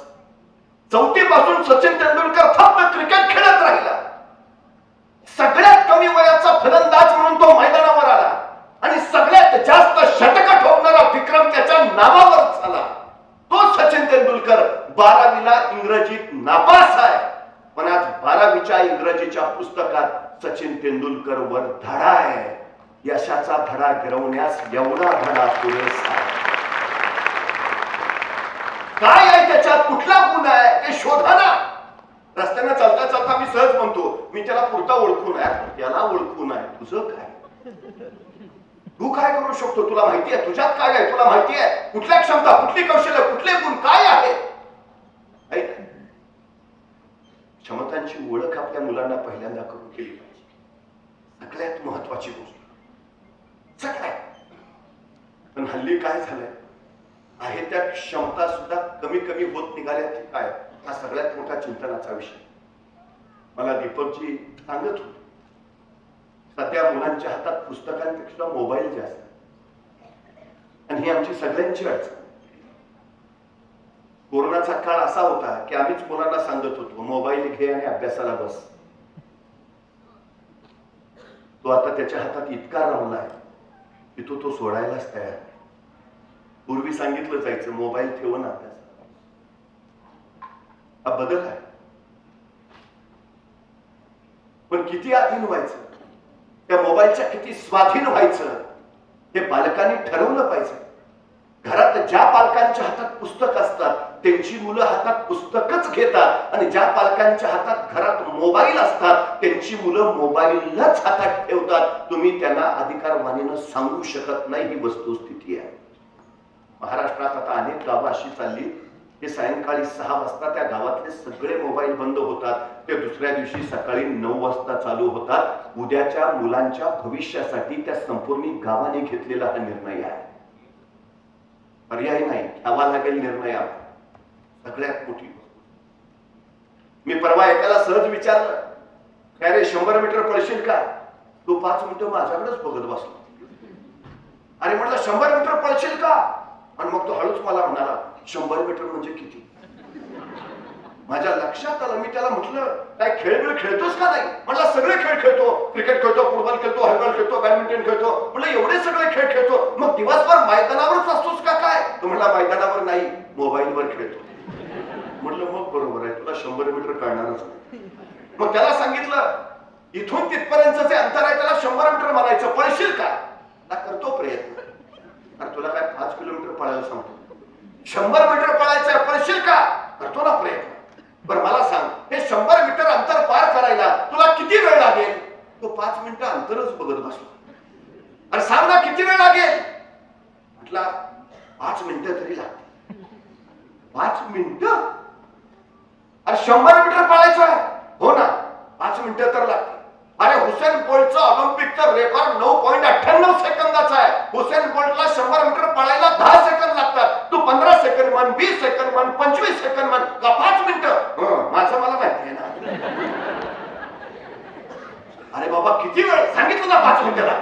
4थी पासून सचिन तेंडुलकर फक्त क्रिकेट खेळत राहिला. सगळ्यात कमी वयाचा फलंदाज म्हणून तो मैदानावर आला आणि सगळ्यात जास्त षटक ठोकणारा विक्रम त्याच्या नावावर झाला. तो सचिन तेंडुलकर 12वीला इंग्रजीत नापास आहे, पण आज 12वीच्या इंग्रजीच्या पुस्तकात सचिन तेंडुलकर वर धडा आहे. यशाचा धडा गिरवण्यास एवढा धडा पुरेसा आहे. काय आहे त्याच्यात, कुठला गुण आहे ते शोधा ना. रस्त्याने चालता चालता मी सहज म्हणतो, मी त्याला पुरता ओळखून आहे, त्याला ओळखून आहे. तुझं काय, तू काय करू शकतो, तुला माहिती आहे तुझ्यात काय आहे, तुला माहिती आहे कुठल्या क्षमता, कुठली कौशल्य, कुठले गुण काय आहे. क्षमतांची ओळख आपल्या मुलांना पहिल्यांदा करून केली पाहिजे. सगळ्यात महत्वाची गोष्ट सगळ्यात. पण हल्ली काय झालंय, आहे त्या क्षमता सुद्धा कमी कमी होत निघाल्या. काय, हा सगळ्यात मोठा चिंतनाचा विषय. मला दीपकजी सांगत होते, सध्या मुलांच्या हातात पुस्तकांपेक्षा मोबाईल जास्त, आणि ही आमची सगळ्यांची अडचण. कोरोनाचा काळ असा होता की आम्हीच मुलांना सांगत होतो, मोबाईल घे आणि अभ्यासाला बस. तो आता त्याच्या हातात इतका रमलाय की तो सोडायलाच तयार. पूर्वी सांगितलं जायचं, मोबाईल ठेवून अभ्यास. हा बदल आहे. पण किती अधीन व्हायचं, त्या मोबाईलच्या किती स्वाधीन व्हायचं, हे पालकांनी ठरवलं पाहिजे. घरात ज्या पालकांच्या हातात पुस्तक असतात त्यांची मुलं हातात पुस्तकच घेतात, आणि ज्या पालकांच्या हातात घरात मोबाईल असतात त्यांची मुलं मोबाईलच हातात ठेवतात. तुम्ही त्यांना अधिकारवाणीनं सांगू शकत नाही, ही वस्तुस्थिती आहे. महाराष्ट्रात आता अनेक गावं अशी चालली की सायंकाळी 6 वाजता त्या गावातले सगळे मोबाईल बंद होतात, ते दुसऱ्या दिवशी सकाळी 9 वाजता चालू होतात. उद्याच्या मुलांच्या भविष्यासाठी त्या संपूर्ण गावाने घेतलेला हा निर्णय आहे. पर्याय नाही, घ्यावा लागेल निर्णय. सगळ्यात मोठी गोष्ट, मी परवा एकाला सहज विचारलं, काय रे 100 मीटर पळशील का? तो 5 मिनिटं माझ्याकडेच बघत बसला. आणि म्हटलं 100 मीटर पळशील का? आणि मग तो हळूच मला म्हणाला, 100 मीटर म्हणजे किती? माझ्या लक्षात आलं. मी त्याला म्हटलं, काय खेळ खेळतोस का? नाही म्हटलं, सगळे खेळ खेळतो, क्रिकेट खेळतो, फुटबॉल खेळतो, हॉलीबॉल खेळतो, बॅडमिंटन खेळतो. म्हटलं, एवढे सगळे खेळ खेळतो, मग दिवसभर मैदानावरच असतोस का काय? तो म्हटला, मैदानावर नाही, मोबाईलवर खेळतो. म्हटलं, मग बरोबर आहे, तुला 100 मीटर काढणारच नाही. मग त्याला सांगितलं, इथून तिथपर्यंत जे अंतर आहे त्याला 100 मीटर म्हणायचं, पळशील का? करतो प्रयत्न. अरे तुला काय 5 किलोमीटर पळायला सांगतो, 100 मीटर पळायचं, पळशील का? करतो ना प्रयत्न. बरं मला सांग, हे 100 मीटर अंतर पार करायला तुला किती वेळ लागेल? तो 5 मिनिटं अंतरच बघत बसला. अरे सांग ना किती वेळ लागेल? म्हटला 5 मिनिटं तरी लागते. 5 मिनिटं? अरे 100 मीटर पळायचं आहे? हो ना, 5 मिनिटं तर लागते. अरे हुसेन बोल्टचं ऑलिम्पिकचं रेकॉर्ड 9.98 सेकंदाचा आहे. हुसेन बोल्टला 100 मीटर पळायला 10 सेकंद लागतात. तू 15 सेकंद म्हण, 20 सेकंद म्हण, 25 सेकंद म्हण का 5 मिनिटं. माझं मला माहिती आहे ना. अरे बाबा किती वेळ सांगितलं ना 5 मिनिटाला.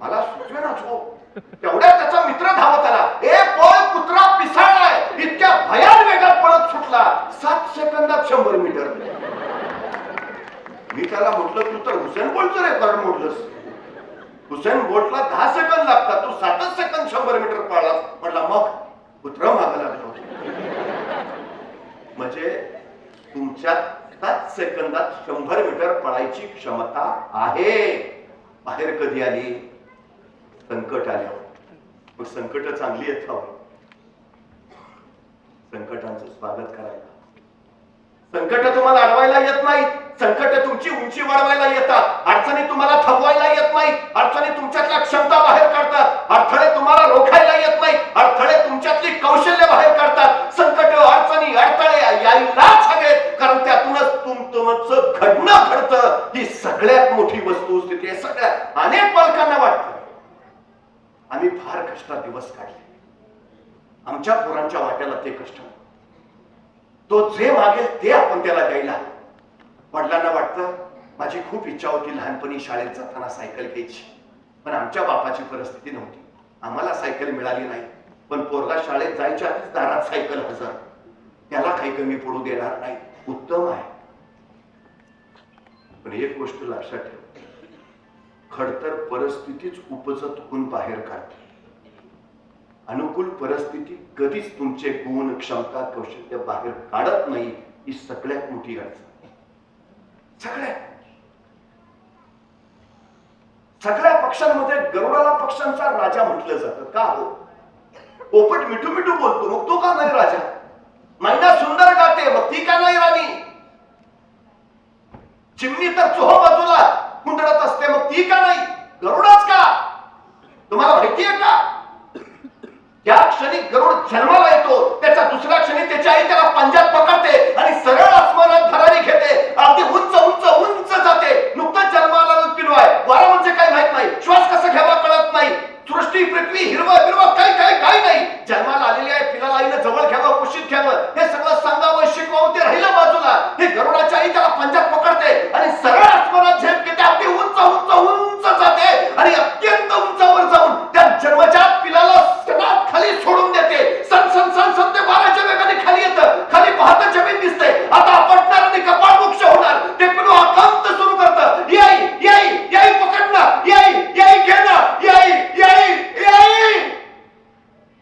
मला सुचवेनाच हो. तेवढ्या त्याचा मित्र धावत आला. ए पळ कुत्रा पिसाळलाय. इतक्या भयान वेगात पळत सुटला. 7 सेकंदात 100 मीटर. मी त्याला म्हटलं तू तर हुसेन बोल्टचं रेकॉर्ड मोडलंस. हुसेन बोल्टला 10 सेकंद लागतात, तू 7 सेकंद 100 मीटर पळालास. म्हटला मग कुत्रा मागे लागलो. म्हणजे तुमच्यात 7 सेकंदात 100 मीटर पळायची क्षमता आहे. बाहेर कधी आली? संकट आल्यावर. मग संकट चांगली आहेत का? संकटांचं स्वागत करायला. संकट तुम्हाला अडवायला येत नाही. संकट तुमची उंची वाढवायला येतात. अडचणी तुम्हाला थांबवायला येत नाही. अडचणी तुमच्यातल्या क्षमता बाहेर काढतात. अडथळे तुम्हाला रोखायला येत नाही. अडथळे तुमच्यातली कौशल्य बाहेर काढतात. संकट, अडचणी, अडथळे यायलाच हवेत, कारण त्यातूनच तुमचं घडणं घडतं. ही सगळ्यात मोठी वस्तुस्थिती आहे. सगळ्यात अनेक पालकांना वाटतं आम्ही फार कष्टात दिवस काढले. आमच्या पोरांच्या वाट्याला ते कष्ट, तो जे मागेल ते आपण त्याला द्यायला. वडिलांना वाटतं माझी खूप इच्छा होती लहानपणी शाळेत जाताना सायकल घ्यायची, पण आमच्या बापाची परिस्थिती नव्हती. आम्हाला सायकल मिळाली नाही. पण पोरगा शाळेत जायच्या आधीच दारात सायकल हजर. त्याला काही कमी पडू देणार नाही. उत्तम आहे. पण एक गोष्ट लक्षात ठेव, खडतर परिस्थितीच उपजतून बाहेर काढते. अनुकूल परिस्थिती कधीच तुमचे गुण, क्षमता, कौशल्य बाहेर काढत नाही. ही सगळ्यात मोठी अडचण. सगळ्या पक्षांमध्ये गरुडाला पक्षांचा राजा म्हटलं जातं. का हो? पोपट मिठू मिठू बोलतो, मग तो का नाही राजा? मैना सुंदर गाते, मग ती का नाही राणी? चिमणी तर चोह बाजूला हुंदडत असते, मग ती का नाही? गरुडाच का? तुम्हाला माहितीये का? ज्या क्षणी गरुड जन्माला येतो त्याच्या दुसऱ्या क्षणी त्याची आई त्याला पंजात पकडते आणि सरळ आसमानात भरारी घेते. अगदी उंच उंच उंच जाते. नुकतंच जन्माला पिलो आहे. वारा म्हणजे काय माहित नाही. श्वास कसा घ्यावा कळत नाही. सृष्टी, पृथ्वी, हिरवं बिरवं काही नाही. जन्माला आलेली आहे, पिलाला आईनं जवळ घ्यावं, कुशीत घ्यावं, हे सगळं सांगावं, शिकवावं, ते राहिलं बाजूला. हे गरुडाची आई त्याला पंजात पकडते आणि सरळ आसमानात झेप घेते. अगदी उंच उंच उंच जाते आणि अत्यंत उंचावर जाऊन त्या जन्मजात पिलाला खाली सोडून देते. सन सन सन सन ते वाऱ्याच्या वेगाने खाली येतं. खाली पाहता जमीन दिसते. आता आपटणार आणि कपाळ मोक्ष होणार. ते पिलू आकांत सुरू करतं. याई याई याई पकडणं, याई याई घेणं, याई याई याई.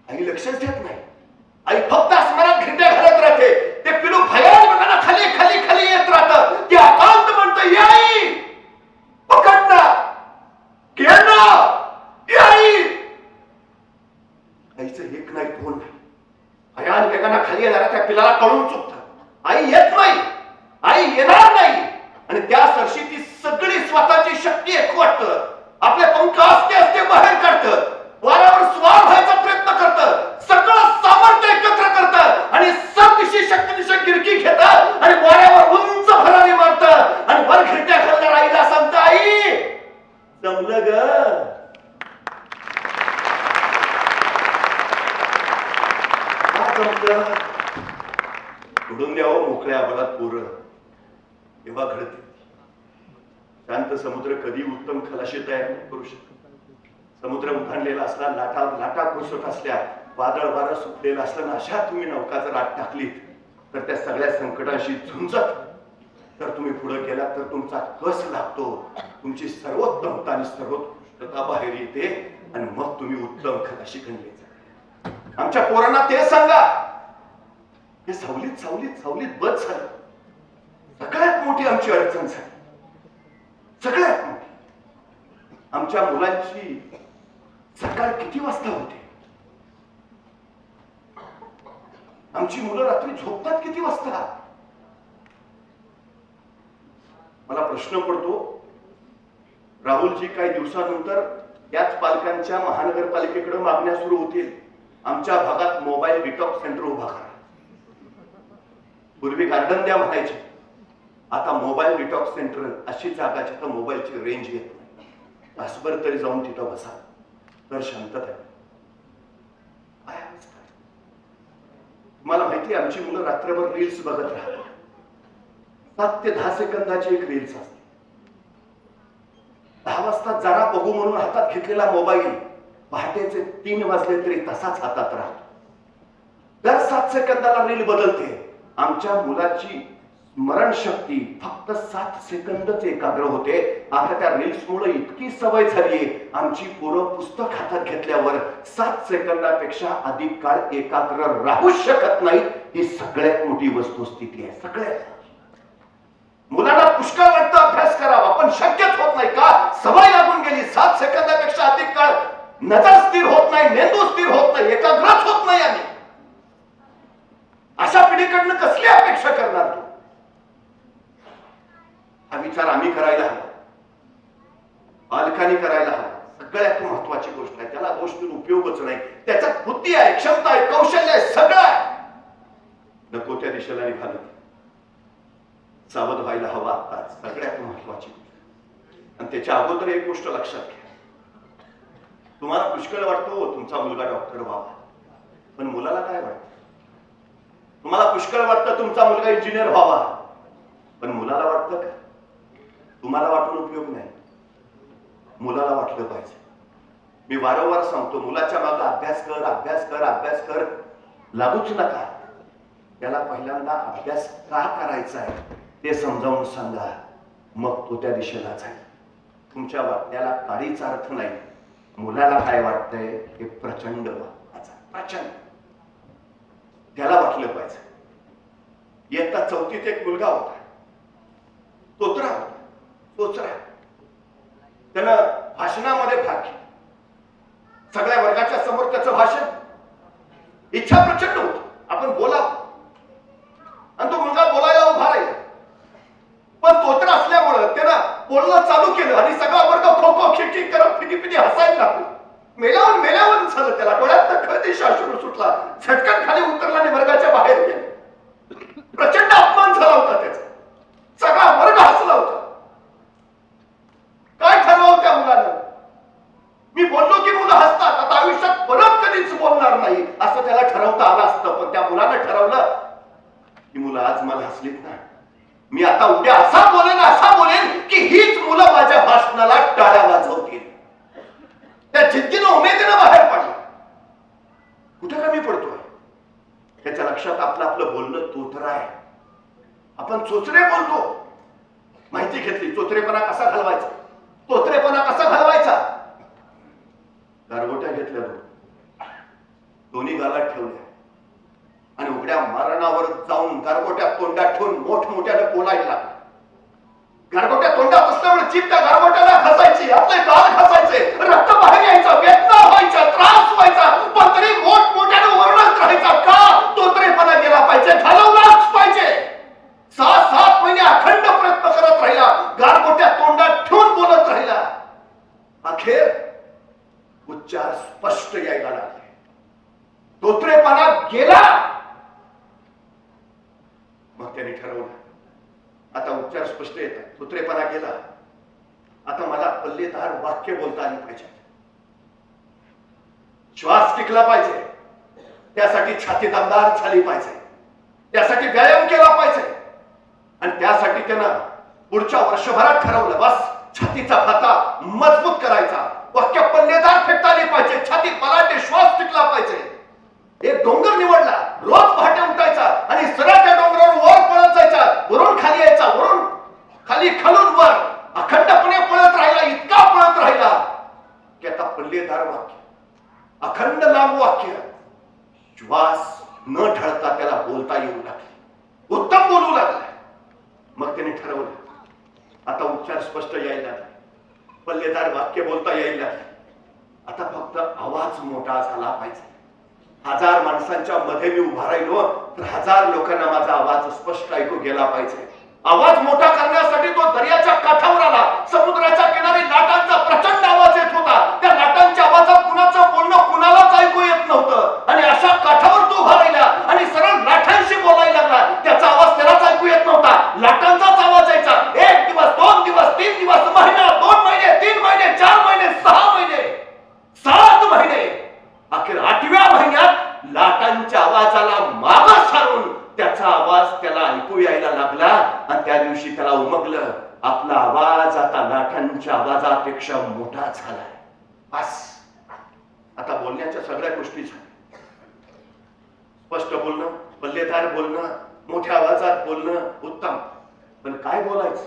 आई लक्षच देत नाही. आई फक्त आसमानात घिरट्या घालत राहते. ते पिलू भयान वेगाने खाली खाली खाली येत राहतं. ते आकांत म्हणतं याई पकडणं, घेणं, याई. आईचं एक नाही दोन नाही. भयान वेगाने खाली येणाऱ्या त्या पिलाला कळून चुकतं. आई येत नाही, आई येणार नाही. आणि त्या सरशी ती सगळी स्वतःची शक्ती एकवटतं. आपले पंख असते असते बाहेर काढतं. वाऱ्यावर स्वार व्हायचा प्रयत्न करतं. सगळं सामर्थ्य एकत्र करतं आणि सबदिशी शक्तीनिशी गिरकी घेतं आणि वाऱ्यावर उंच भरारी मारतं आणि वर खिरट्या घालणाऱ्या आईला सांगतं, आई जमलं ग. उडून द्यावं मोकळ्या आभाळात पोरं. तेव्हा घडते. शांत समुद्र कधी उत्तम खलाशी तयार करू शकतो. समुद्र उभारलेला असला, लाटा लाटा कोसळत असल्या, वादळ वारं सुटलेलं असलं, अशा तुम्ही नौका जर आत टाकलीत तर त्या सगळ्या संकटांशी झुंजत तर तुम्ही पुढे गेलात तर तुमचा कस लागतो. तुमची सर्वोत्तमता आणि सर्वोत्कृष्टता बाहेर येते आणि मग तुम्ही उत्तम खलाशी बनले. आमच्या पोरांना ते सांगा. हे सावलीत सावलीत सावलीत बस झालं. सगळ्यात मोठी आमची अडचण झाली. सगळ्यात मोठी. आमच्या मुलांची सकाळ किती वाजता होते? आमची मुलं रात्री झोपतात किती वाजता? मला प्रश्न पडतो, राहुलजी काही दिवसानंतर याच पालकांच्या महानगरपालिकेकडे मागण्या सुरू होतील. आमच्या भागात मोबाईल डिटॉक्स सेंटर उभा करा. पूर्वी गार्डन द्या म्हणायचे, आता मोबाईल डिटॉक्स सेंटर अशी जागा जिथं मोबाईलची रेंज येत नाही. तासभर तरी जाऊन तिथं बसा तर शांतता आहे. काय अवस्था आहे. तुम्हाला माहिती आहे आमची मुलं रात्रभर रील्स बघत राहतात. 7 ते 10 सेकंदाची एक रील्स असते. 10 वाजता जरा बघू म्हणून हातात घेतलेला मोबाईल पहाटेचे 3 वाजले तरी तसाच हातात राहतो. दर 7 सेकंदाला रील बदलते. आमच्या मुलाची स्मरणशक्ती फक्त 7 सेकंदच एकाग्र होते. आता त्या रील्समुळे इतकी सवय झाली आमची पोरं पुस्तक हातात घेतल्यावर 7 सेकंदापेक्षा अधिक काळ एकाग्र राहू शकत नाही. ही सगळ्यात मोठी वस्तुस्थिती आहे. सगळ्यात मुलांना पुष्कळ वाटतं अभ्यास करावा पण शक्यच होत नाही. का? सवय लागून गेली. 7 सेकंदापेक्षा अधिक काळ नजर स्थिर होत नाही, मेंदू स्थिर होत नाही, एकाग्रच होत नाही. आम्ही अशा पिढीकडनं कसली अपेक्षा करणार तू? हा विचार आम्ही करायला हवा, पालकांनी करायला हवा. सगळ्यात महत्वाची गोष्ट आहे. त्याला दोष देऊन उपयोगच नाही. त्याच्यात बुद्धी आहे, क्षमता आहे, कौशल्य आहे, सगळं आहे. नको त्या दिशेला निघालं. सावध व्हायला हवा. आता सगळ्यात महत्वाची गोष्ट. आणि त्याच्या अगोदर एक गोष्ट लक्षात घ्या. तुम्हाला पुष्कळ वाटतो तुमचा मुलगा डॉक्टर व्हावा, पण मुलाला काय वाटतं? तुम्हाला पुष्कळ वाटतं तुमचा मुलगा इंजिनियर व्हावा, पण मुलाला वाटतं का? तुम्हाला वाटून उपयोग नाही, मुलाला वाटलं पाहिजे. मी वारंवार सांगतो मुलाच्या मागे अभ्यास कर, अभ्यास कर, अभ्यास कर लागूच नका. त्याला पहिल्यांदा अभ्यास का करायचा आहे ते समजावून सांगा, मग तो त्या दिशेला जाईल. तुमच्या वाटण्याला काहीच अर्थ नाही. मुलाला काय वाटतंय हे प्रचंड प्रचंड त्याला वाटलं पाहिजे. इयत्ता 4थीत एक मुलगा होता, तोतरा होता, तोचरा. त्यानं भाषणामध्ये भाग घेतला. सगळ्या वर्गाच्या समोर त्याचं भाषण. इच्छा प्रचंड होती आपण बोलावं, आणि तो मुलगा बोलायला उभा राहिला. पण तोतरा असल्यामुळं त्यानं बोलणं चालू केलं आणि सगळा वर्ग खो खो खिडखिड करत फिटी हसायला लागलो. मेल्यावर झालं. त्याला डोळ्यात कळती शाश्रू सुटला. झटकन खाली उतरला आणि वर्गाच्या बाहेर गेला. प्रचंड अपमान झाला होता त्याचा. सगळा वर्ग हसला होता. काय ठरवलं त्या मुलानं? मी बोललो की मुलं हसतात, आता आयुष्यात परत कधीच बोलणार नाही असं त्याला ठरवता आलं असतं. पण त्या मुलानं ठरवलं की मुलं आज मला हसलीत ना, मी आता उद्या असा बोलेन की हीच मुलं माझ्या भाषणाला टाळ्या वाजवतील. त्या जिद्दीनं उमेदीनं बाहेर पडला. कुठे कमी पडतोय? त्याच्या लक्षात आपलं बोलणं तोतरा आहे. आपण चोचरे बोलतो. माहिती घेतली चोचरेपणा कसा घालवायचा, तोतरेपणा कसा घालवायचा. गारगोट्या घेतल्या, दोन्ही गालात ठेवल्या आणि उघड्या मारणावर जाऊन गारगोट्या तोंडात ठेवून मोठमोठ्याने बोलायला लागला. गारगोट्या तोंडात असल्यामुळे जीभ त्या गारगोट्याला घासायची, आपले गाल घासायचे, रक्त बाहेर यायचं, वेदना व्हायचा, त्रास व्हायचा, पण तरी मोठमोठ्याने ओरडत राहायचा. का? तोतरेपणा गेला पाहिजे, घालवलाच पाहिजे. 6-7 महिने अखंड प्रयत्न करत राहिला, गारगोट्या तोंडात ठेवून बोलत राहिला. अखेर उच्चार स्पष्ट यायला लागले. तोतरेपणा गेला. मग त्याने ठरवलं आता उच्चार स्पष्ट येतात, तोतरेपणा गेला, आता मला पल्लेदार वाक्य बोलता आली पाहिजे. श्वास टिकला पाहिजे, त्यासाठी छाती दमदार झाली पाहिजे, त्यासाठी व्यायाम केला पाहिजे. आणि त्यासाठी त्यानं पुढच्या वर्षभरात ठरवलं बस छातीचा फाता मजबूत करायचा, वाक्य पल्लेदार फेकता आली पाहिजे, छाती पलाटे, श्वास टिकला पाहिजे. एक डोंगर निवडला. रोज पहाटे उठायचा आणि सरळ त्या डोंगरावर वर पळत जायचा, वरून खाली यायचा, वरून खाली, खालून वर, अखंडपणे पळत राहिला. इतका पळत राहिला की आता पल्लेदार वाक्य, अखंड लांब वाक्य, श्वास न ढळता त्याला बोलता येऊ लागले, उत्तम बोलू लागला. मग त्याने ठरवलं आता उच्चार स्पष्ट यायला लागले, पल्लेदार वाक्य बोलता यायला लागले. आता फक्त आवाज मोठा झाला पाहिजे. 1000 माणसांच्या मध्ये मी उभा राहिलो तर 1000 लोकांना माझा आवाज स्पष्ट ऐकू गेला पाहिजे. आवाज मोठा करण्यासाठी तो दर्याच्या काठावर आला. समुद्राच्या किनारी लाटांचा प्रचंड आवाज येत होता. त्या लाटांच्या आवाजात कुणाचं बोलणं कुणालाच ऐकू येत नव्हतं. आणि अशा काठावर तो उभा राहिला आणि सरळ लाटांशी बोलायला लागला. त्याचा आवाज त्यालाच ऐकू येत नव्हता, लाटांचाच आवाज त्याला उमगलं, आपला आवाज आता लाटांच्या आवाजापेक्षा मोठा झालाय. बस आता बोलण्याच्या सगळ्या गोष्टी झाल्या. स्पष्ट बोलणं, पल्लेदार बोलणं, मोठ्या आवाजात बोलणं उत्तम, पण काय बोलायचं?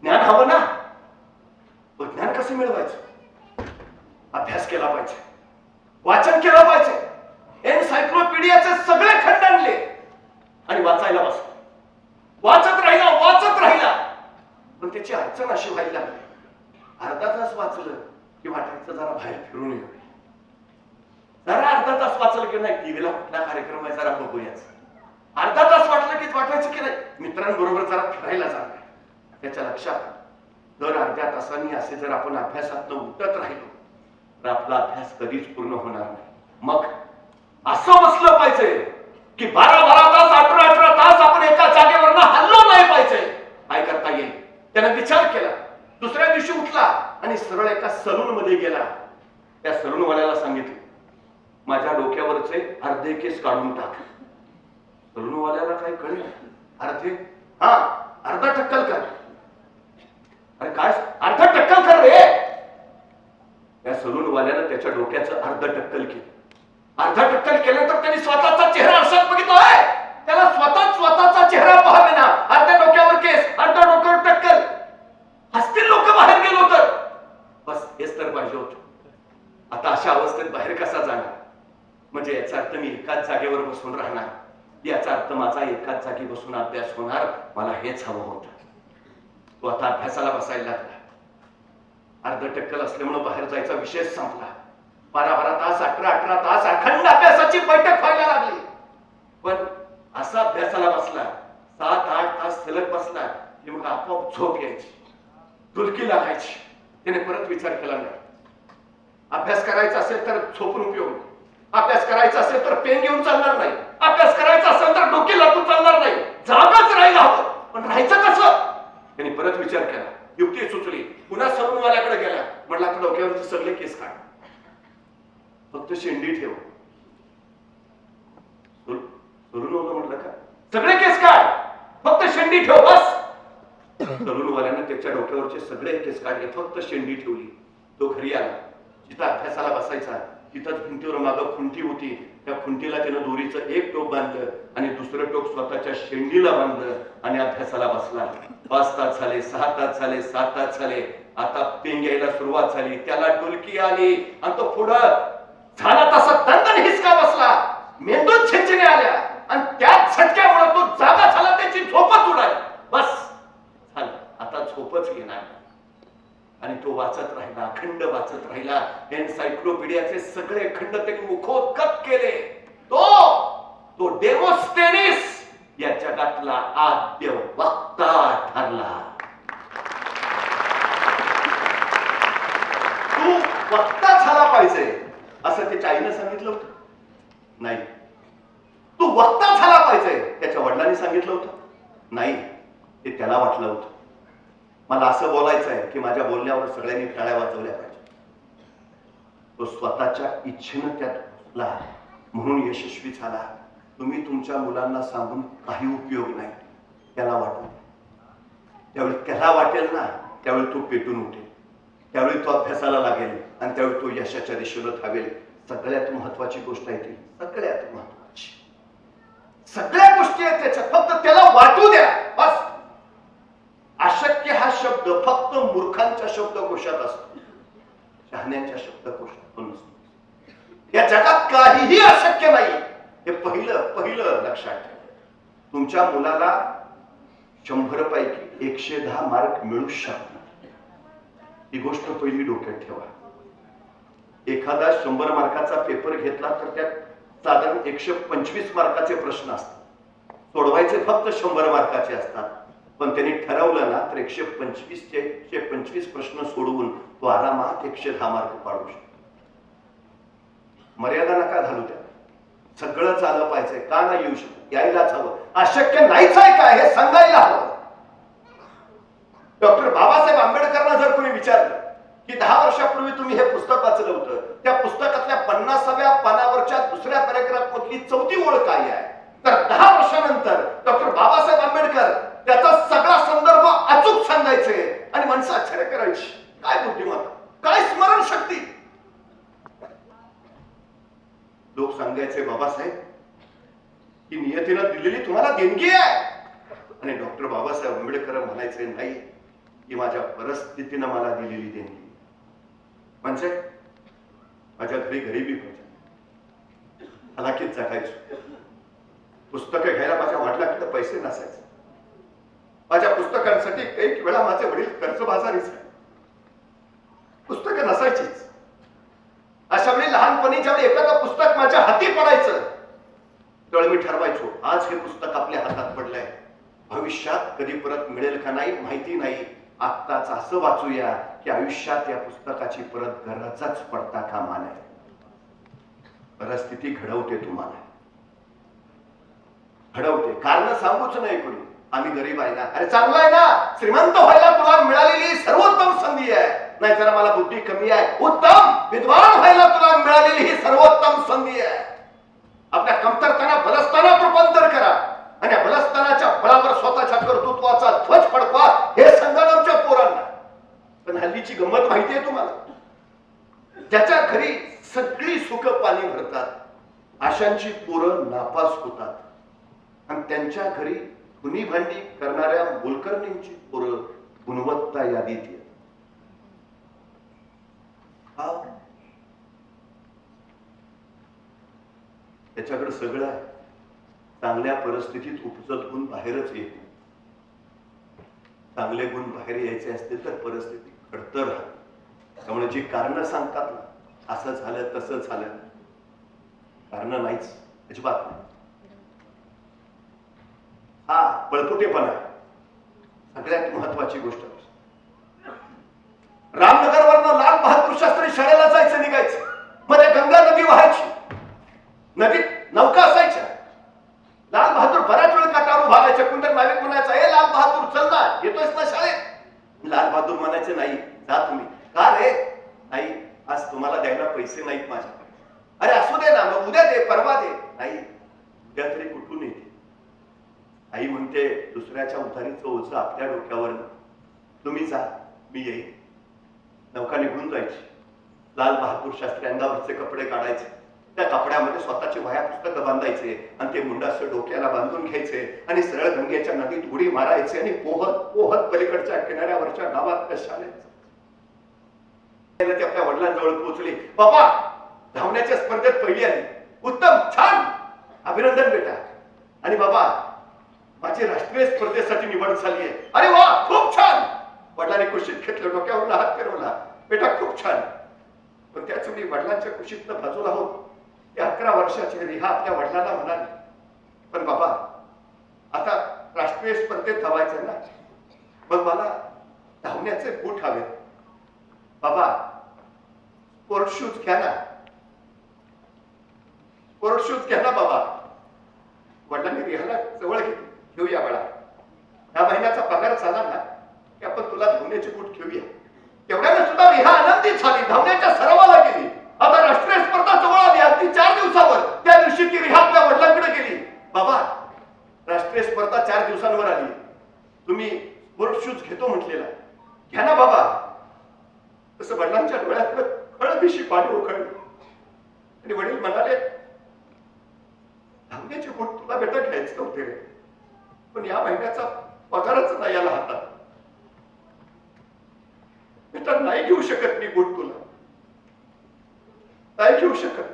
ज्ञान हवं ना. ज्ञान कसं मिळवायचं? अभ्यास केला पाहिजे, वाचन केलं पाहिजे. एनसायक्लोपीडियाचे सगळे खंड आणले आणि वाचायला बसला. वाचत राहिला पण त्याची अडचण अशी व्हायला लागली, अर्धा तास वाचलं की वाटायचं जरा बाहेर फिरून येऊ, जरा अर्धा तास वाचलं की नाही टीव्हीला कुठला कार्यक्रम आहे जरा बघूयाच, अर्धा तास वाटलं की वाटायचं की नाही मित्रांबरोबर जरा फिरायला जाणार. त्याच्या लक्षात दर अर्ध्या तासांनी असे जर आपण अभ्यासातनं उठत राहिलो तर आपला अभ्यास कधीच पूर्ण होणार नाही. मग असं बसलं पाहिजे की 12-12 तास 18-18 तास आपण एका जागेवर हल्लो नाही पाहिजे. काय करता येईल त्याने विचार केला. दुसऱ्या दिवशी उठला आणि सरळ एका सलून मध्ये गेला. त्या सलूनवाल्याला सांगितलं माझ्या डोक्यावरचे अर्धे केस काढून टाक. सलूनवाल्याला काय कळेल? अर्धे? हा, अर्धा टक्कल कर. अरे काय अर्धा टक्कल कर रे? त्या सलूनवाल्यानं त्याच्या डोक्याचं अर्ध टक्कल केलं. अर्धा टक्कल केल्यानंतर त्यांनी स्वतःचा चेहरा आरशात बघितलाय. त्याला स्वतःचा चेहरा पाहावेना. अर्ध्या डोक्यावर केस, अर्ध्या डोक्यावर टक्कल. हसतील लोक बाहेर गेलो तर. बस हेच तर पाहिजे होतं. आता अशा अवस्थेत बाहेर कसा जाणार? म्हणजे याचा अर्थ मी एकाच जागेवर बसून राहणार, याचा अर्थ माझा एकाच जागी बसून अभ्यास होणार. मला हेच हवं होतं. तो आता अभ्यासाला बसायला लागला. अर्ध टक्कल असल्यामुळे बाहेर जायचा विषय संपला. 12-12 तास 18-18 तास अखंड अभ्यासाची बैठक व्हायला लागली. पण असा अभ्यासाला बसला 7-8 तास सलग बसला की मग आपोआप झोप यायची, डुलकी लागायची. त्याने परत विचार केला नाही. अभ्यास करायचा असेल तर झोपून उपयोग नाही, अभ्यास करायचा असेल तर पेन घेऊन चालणार नाही, अभ्यास करायचा असेल तर डोके लाटून चालणार नाही, जागाच राहायला हवं. पण राहायचं कसं? त्यांनी परत विचार केला. युक्ती सुचली. पुन्हा सलूनवाल्याकडे गेला. म्हटलं आपल्या डोक्यावरचे सगळे केस काढ, फक्त शेंडी ठेव. सलूनवाला म्हटलं का सगळे केस काढ, फक्त शेंडी ठेव बस. सलूनवाल्यानं त्याच्या डोक्यावरचे सगळे केस काढले, फक्त शेंडी ठेवली. तो घरी आला. जिथं अभ्यासाला बसायचा तिथंच भिंतीवर मागं खुंटी होती. त्या खुंटीला त्यानं दोरीचं एक टोक बांधलं आणि दुसरं टोक स्वतःच्या शेंडीला बांधलं आणि अभ्यासाला बसला. 5 तास झाले, 6 तास झाले, 7 तास झाले. आता पेंग यायला सुरुवात झाली. त्याला डुलकी आली आणि तो पुढं झाला तसा दंदन हिसका बसला. मेंदूत छिंचणे आल्या आणि त्याच झटक्यामुळे तो जागा झाला. त्याची झोपच उडाली. बस झालं, आता झोपच येणार. आणि तो वाचत राहिला, अखंड वाचत राहिला. एनसायक्लोपीडियाचे सगळे खंड त्यांनी मुखोद्गत केले. तो डेमोस्थेनिस या जगातला आद्य वक्ता ठरला. तू वक्ता झाला पाहिजे असं त्याच्या आईनं सांगितलं होतं? नाही. तू वक्ता झाला पाहिजे त्याच्या वडिलांनी सांगितलं होतं? नाही. ते त्याला वाटलं होतं मला असं बोलायचं आहे की माझ्या बोलण्यावर सगळ्यांनी टाळ्या वाजवल्या पाहिजे. तो स्वतःच्या इच्छेनं त्यात घुसला म्हणून यशस्वी झाला. तुम्ही तुमच्या मुलांना सांगून काही उपयोग नाही. त्याला वाटू, त्यावेळी त्याला वाटेल ना त्यावेळी तो पेटून उठेल, त्यावेळी तो अभ्यासाला लागेल आणि त्यावेळी तो यशाच्या दिशेनं धावेल. सगळ्यात महत्वाची गोष्ट आहे ती, सगळ्यात महत्वाची. सगळ्या गोष्टी आहेत त्याच्यात, फक्त त्याला वाटू द्या बस. अशक्य हा शब्द फक्त मूर्खांच्या शब्दकोशात असतो, शहाण्यांच्या शब्दकोशात नसतो. या जगात काहीही अशक्य नाही हे पहिलं लक्षात ठेवा. तुमच्या मुलाला 100 पैकी 110 मार्क मिळू शकतात, ही गोष्ट पहिली डोक्यात ठेवा. एखादा 100 मार्काचा पेपर घेतला तर त्यात साधारण 125 मार्काचे प्रश्न असतात. सोडवायचे फक्त 100 मार्काचे असतात. पण त्यांनी ठरवलं ना तर 125 प्रश्न सोडवून तो आरामात 110 मार्क पाडू शकतो. मर्यादा नका घालू त्या. सगळंच आलं पाहिजे का नाही येऊ शकत, यायलाच हवं. अशक्य नाहीच आहे काय हे सांगायला हवं. डॉक्टर बाबासाहेब आंबेडकरांना जर कोणी विचारलं की 10 वर्षापूर्वी तुम्ही हे पुस्तक वाचलं होतं, त्या पुस्तकातल्या 50व्या पानावरच्या दुसऱ्या पॅराग्राफ मधली 4थी ओळ काय आहे, तर 10 वर्षानंतर डॉक्टर बाबासाहेब आंबेडकर त्याचा सगळा संदर्भ अचूक सांगायचे आणि माणसं आश्चर्य करायची. काय बुद्धिमत्ता, काय स्मरणशक्ती. लोक सांगायचे बाबासाहेब ही नियतीनं दिलेली तुम्हाला देणगी आहे. आणि डॉक्टर बाबासाहेब आंबेडकर म्हणायचे नाही, ही माझ्या परिस्थितीनं मला दिलेली देणगी. म्हणजे माझ्या घरी गरिबी होती, हलाखीत जगायचो. पुस्तकं घ्यायला माझ्या वडिलांकडे पैसे नसायचे. माझ्या पुस्तकांसाठी काही वेळा माझे वडील कर्जबाजारीच आहे. पुस्तकं नसायचीच. अशा वेळी लहानपणी ज्यावेळी एखादं पुस्तक माझ्या हाती पडायचं त्यावेळी मी ठरवायचो, आज हे पुस्तक आपल्या हातात पडलंय, भविष्यात कधी परत मिळेल का नाही माहिती नाही, आत्ताच असं वाचूया की आयुष्यात या पुस्तकाची परत गरजच पडता कामा नये. परिस्थिती घडवते तुम्हाला, घडवते. कारण सांगूच नाही कोणी, आम्ही गरीब आहे ना, अरे चांगलं आहे ना, श्रीमंत व्हायला तुला मिळालेली सर्वोत्तम संधी आहे. नाही जरा मला बुद्धी कमी आहे, उत्तम. विद्वान व्हायला तुला मिळालेली ही सर्वोत्तम संधी आहे. आपल्या कमतरताना बलस्थानात रूपांतर करा आणि या बलस्थानाच्या बळावर स्वतःच्या कर्तृत्वाचा ध्वज फडकवा. हे सांगा आमच्या पोरांना. पण हल्लीची गंमत माहितीये तुम्हाला, ज्याच्या घरी सगळी सुख पाणी भरतात अशांची पोरं नापास होतात आणि त्यांच्या घरी धुनी भांडी करणाऱ्या मोलकरणींची पोरं गुणवत्ता यादीत येतात. त्याच्याकडे सगळं आहे, चांगल्या परिस्थितीत उपजत गुण बाहेरच येते. चांगले गुण बाहेर यायचे असते तर परिस्थिती खडतर राहते. त्यामुळे जी कारण सांगतात ना, असं झालं तसं झालं, कारण नाहीच, अजिबात नाही. हा पळपुटेपणा आहे सगळ्यात महत्वाची गोष्ट. रामनगरवरनं लाल बहादूर शास्त्री शाळेला जायचं, निघायचं. मध्ये गंगा नदी व्हायची, नदीत नौका असायच्या. लाल बहादूर बऱ्याच वेळ काठावर उभा राहायचे. कुंदर नाविक म्हणायचा, ए लाल बहादूर चल ना, येतोयस ना शाळेत. लाल बहादूर म्हणायचे, नाही जा तुम्ही. का रे? नाही, आज तुम्हाला द्यायला पैसे नाहीत माझ्याकडे. अरे असू दे ना, मग उद्या दे, परवा दे. नाही, उद्या तरी कुठून येते. आई म्हणते, दुसऱ्याच्या उधारीचं ओझं आपल्या डोक्यावर, तुम्ही जा, मी येईन. नौका निघून जायची. लाल बहादूर शास्त्री अंगावरचे कपडे काढायचे, त्या कपड्यामध्ये स्वतःची वह्या पुस्तकं बांधायचे आणि ते मुंडासं डोक्याला बांधून घ्यायचे आणि सरळ गंगेच्या नदीत उडी मारायचे आणि पोहत पोहत पलीकडच्या किनाऱ्यावरच्या गावात शाळेत. ते आपल्या वडिलांजवळ पोहोचले. बाबा धावण्याच्या स्पर्धेत पहिली आली, उत्तम, छान, अभिनंदन बेटा. आणि बाबा माझी राष्ट्रीय स्पर्धेसाठी निवड झाली आहे. अरे वा, खूप छान. वडिलांनी कुशीत घेतलं, डोक्यावरून हात फिरवला. बेटा खूप छान. पण त्याच वेळी वडिलांच्या कुशीतनं बाजूला होत ते 11 वर्षाचे रिहा आपल्या वडिलांना म्हणाले, पण बाबा आता राष्ट्रीय स्पर्धेत धावायचं ना, मग मला धावण्याचे बूट हवे. बाबा स्पोर्ट शूज घ्या ना, स्पोर्ट शूज घ्या ना बाबा. वडिलांनी रिहाला जवळ घेतली. घेऊया बाळा, ह्या महिन्याचा पगार झाला ना की आपण तुला धावण्याचे बूट घेऊया. तेवढ्याने सुद्धा रिहा आनंदित झाली, धावण्याच्या सरावाला गेली. आता राष्ट्रीय स्पर्धा जवळ आली. अगदी 4 दिवसावर त्या दिवशी ती रिहा आपल्या वडिलांकडे गेली. बाबा राष्ट्रीय स्पर्धा 4 दिवसांवर आली, तुम्ही स्पोर्ट शूज घेतो म्हटलेला, घ्या ना बाबा. तसं वडिलांच्या डोळ्यात खळबिशी पाणी उखळली आणि वडील म्हणाले, धावण्याचे बूट तुला बेटा घ्यायचे नव्हते रे, पण या महिन्याचा पगारच नाही आला हातात. बेटा नाही घेऊ शकत मी बूट, तुला नाही घेऊ शकत.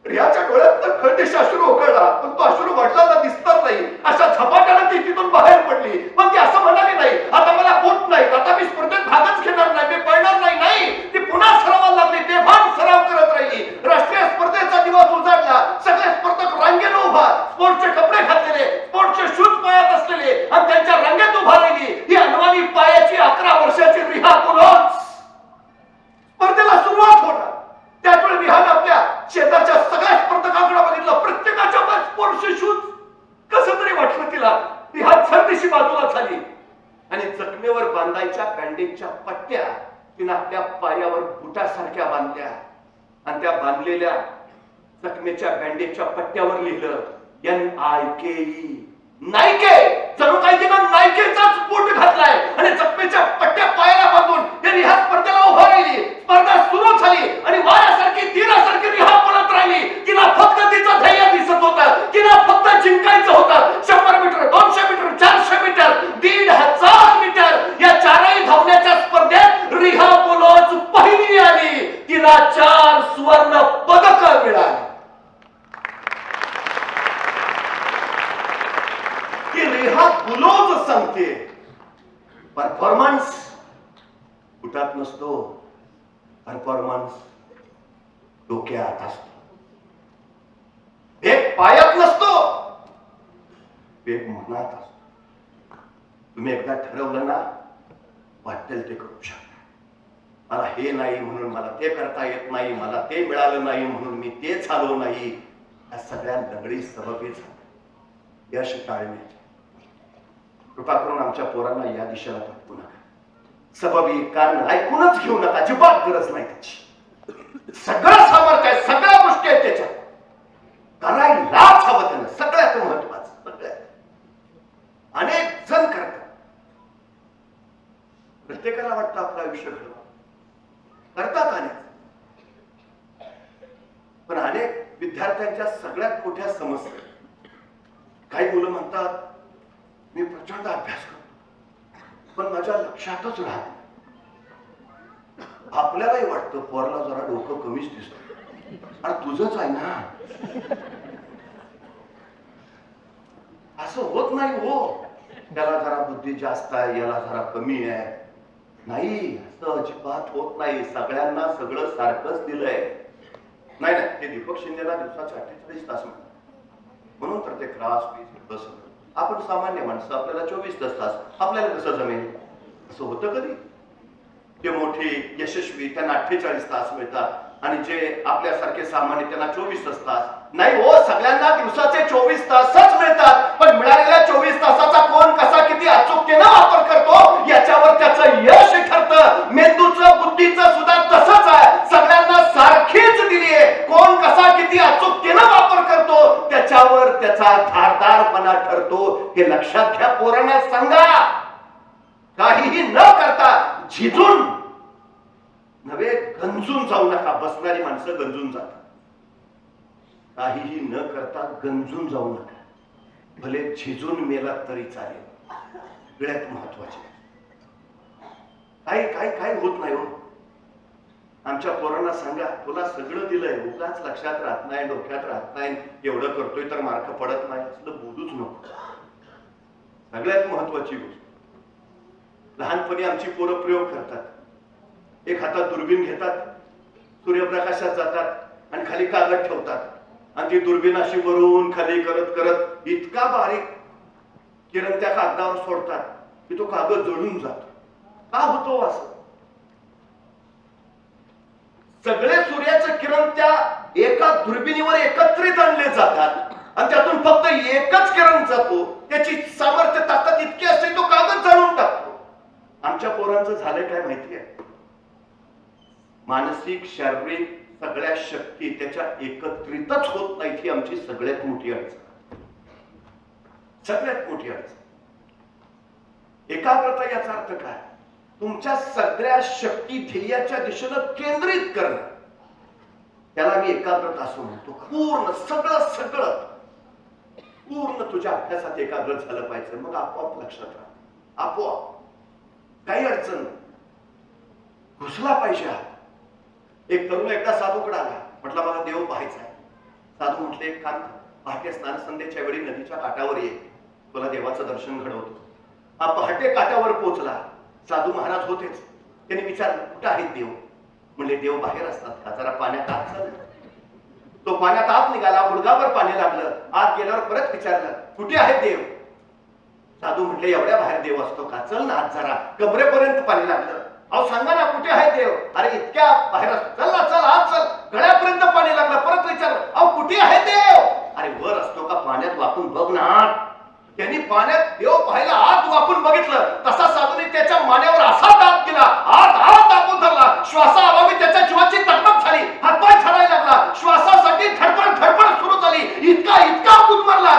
रियाच्या डोळ्यात खळदिशी अश्रू उकळला, पण तो अश्रू वडिलांना दिसणार नाही अशा झपाट्याने ती तिथून बाहेर पडली. पण ती असं म्हणाली नाही, आता मला बूट नाही, आता मी स्पर्धेत भागच घेणार नाही, मी पळणार नाही. नाही, ती पुन्हा सरावाला लागली, बेभान सराव करत राहिली. राष्ट्रीय स्पर्धेचा दिवस उजाडला. सगळे स्पर्धक रांगेनं उभा, स्पोर्टचे कपडे घातलेले, स्पोर्टचे शूज पायात असलेले आणि त्यांच्या रांगेत उभा राहिली. ही अनवाणी पायाची 11 वर्षाची रिहा पुलोच. स्पर्धेला सुरुवात होणार. त्यावेळी रिहाने आपल्या शेजारच्या सगळ्या स्पर्धकांकडे बघितलं, प्रत्येकाच्या पायात स्पोर्टचे शूज. कसं तरी वाटलं तिला. रिहा छरदिशी बाजूला झाली आणि जखमेवर बांधायच्या बँडेजच्या पट्ट्या तिने आपल्या पायावर बुटासारख्या बांधल्या आणि त्या बांधलेल्या जखमेच्या बँडेजच्या पट्ट्यावर लिहिलं, NIKE. नायके, जणू काही तिनं नायकेचाच बूट घातलाय आणि जखमेच्या पट्ट्या पायाला बांधून त्यांनी ह्या स्पर्धेला उभा राहिली. स्पर्धा सुरू झाली आणि वाऱ्यासारखी तीरासारखी रिहा पळत राहिली. तिला फक्त तिचं ध्येय दिसत होतं, तिला फक्त जिंकायचं होतं. 100 मीटर, 200 मीटर, 400 मीटर, 1500 मीटर या चारही धावण्याच्या स्पर्धेत रिहा बुलोच पहिली आली. तिला 4 सुवर्ण पदक मिळाली. रिहा बुलोच सांगते, परफॉर्मन्स कुठात नसतो, परफॉर्मन्स डोक्यात असतो. एक पायात नसतो, एक मनात असतो. तुम्ही एकदा ठरवलं ना, वाटेल ते करू शकता. मला हे नाही म्हणून मला ते करता येत नाही, मला ते मिळालं नाही म्हणून मी ते झालो नाही, या सगळ्या दगडी सबबीच यश टाळण्याचे. कृपा करून आमच्या पोरांना या दिशेला पाठवू नका. सबबी कारण ऐकूनच घेऊ नका, अजिबात गरज नाही त्याची. सगळं सामर्थ्य आहे, सगळ्या गोष्टी आहेत त्याच्यात, करायलाच हवं त्यानं. सगळ्यात महत्वाचं, सगळ्यात अनेक जण करतात. प्रत्येकाला वाटतं आपलं आयुष्य घडवा, करतात अनेक, पण अनेक विद्यार्थ्यांच्या सगळ्यात मोठ्या समस्या. काही मुलं म्हणतात मी प्रचंड अभ्यास करतो पण माझ्या लक्षातच राहत. आपल्यालाही वाटतं पोरला जरा डोकं कमीच दिसत, आणि तुझंच आहे ना. असं होत नाही हो. त्याला जरा बुद्धी जास्त आहे, याला जरा कमी आहे. नाही, असं अजिबात होत नाही. सगळ्यांना सगळं सारखंच दिलंय. नाही नाही, ते दीपक शिंदेला दिवसाचे 48 तास म्हणून तर ते क्लास बस. आपण सामान्य माणसं, आपल्याला 24 तास. आपल्याला कसं जमेल? असं होतं कधी? ते मोठे यशस्वी त्यांना 48 तास मिळतात आणि जे आपल्यासारखे सामान्य त्यांना 24 तास. नाही हो, सगळ्यांना दिवसाचे 24 तासच मिळतात, पण मिळालेल्या 24 तासाचा कोण कसा किती अचूकतेने वापर करतो याच्यावर त्याचं यश ठरतं. मेंदूचं, बुद्धीचं सुद्धा तसंच आहे. सगळ्यांना सारखीच दिली आहे, कोण कसा किती अचूकतेने वापर करतो त्याच्यावर त्याचा धारदारपणा ठरतो. हे लक्षात घ्या. पोरांना सांगा, काहीही न करता झिजून नव्हे, गंजून जाऊ नका. बसणारी माणसं गंजून जातात. काहीही न करता गंजून जाऊ नका. भले झिजून मेलात तरी चालेल. सगळ्यात महत्वाचे काही होत नाही हो. आमच्या पोरांना सांगा, तुला सगळं दिलंय, उगाच लक्षात राहत नाही, डोक्यात राहत नाही, एवढं करतोय तर मार्क पडत नाही, असलं बोलूच नको. सगळ्यात महत्वाची गोष्ट, लहानपणी आमची पोरं प्रयोग करतात. एक हातात दुर्बीण घेतात, सूर्यप्रकाशात जातात आणि खाली कागद ठेवतात आणि ती दुर्बीण अशी वरून खाली करत करत इतका बारीक किरण त्या कागदावर सोडतात की तो कागद जळून जातो. का होतो असं? सगळे सूर्याचं किरण त्या एका दुर्बिणीवर एकत्रित आणले जातात आणि त्यातून फक्त एकच किरण जातो. त्याची सामर्थ्य, ताकद इतकी असते, तो कागद जाळून टाकतो. आमच्या पोरांचं झालंय काय माहितीये? मानसिक, शारीरिक सगळ्या शक्ती त्याच्या एकत्रितच होत नाही. ही आमची सगळ्यात मोठी अडचण, सगळ्यात मोठी अडचण. एकाग्रता याचा अर्थ काय? तुमच्या सगळ्या शक्ती ध्येयाच्या दिशेनं केंद्रित करणं, त्याला मी एकाग्रता असं म्हणतो. पूर्ण सगळं पूर्ण तुझ्या अभ्यासात एकाग्र झालं पाहिजे, मग आपोआप लक्षात राहत. आपोआप काही अडचण नाही, घुसला पाहिजे. एक तरुण एकदा साधूकडे आला, म्हटला मला देव पाहायचा आहे. साधू म्हटले, एक काम, पहाटे स्नान संध्येच्या वेळी नदीच्या काठावर ये, तुला देवाचं दर्शन घडवतो. हा पहाटे काठावर पोहोचला. साधू महाराज होतेच. त्यांनी विचारलं, कुठे आहेत देव? म्हणले, देव बाहेर असतात का, जरा पाण्यात आत चल. तो पाण्यात आत निघाला, गुडघावर पाणी लागलं. आत गेल्यावर परत विचारलं, कुठे आहेत देव? साधू म्हटले, एवढ्या बाहेर देव असतो का, चल ना आत जरा. कमरेपर्यंत पाणी लागलं. अहो सांगा ना, कुठे आहे देव? अरे इतक्या बाहेर असतो, चल ना, चल आत चल. गळ्यापर्यंत पाणी लागलं. परत विचारलं, अहो कुठे आहे देव? अरे वर असतो का, पाण्यात वाकून बघ ना. त्यांनी पाण्यात देव पाहायला आत वाकून बघितलं. तसा साधूने त्याच्या मानेवर असा दाब दिला, आत दाबून धरला. श्वासाअभावी त्याच्या जीवाची तडमड झाली. हातपाय छाडायला लागला. श्वासासाठी धडपड सुरू झाली. इतका गुदमरला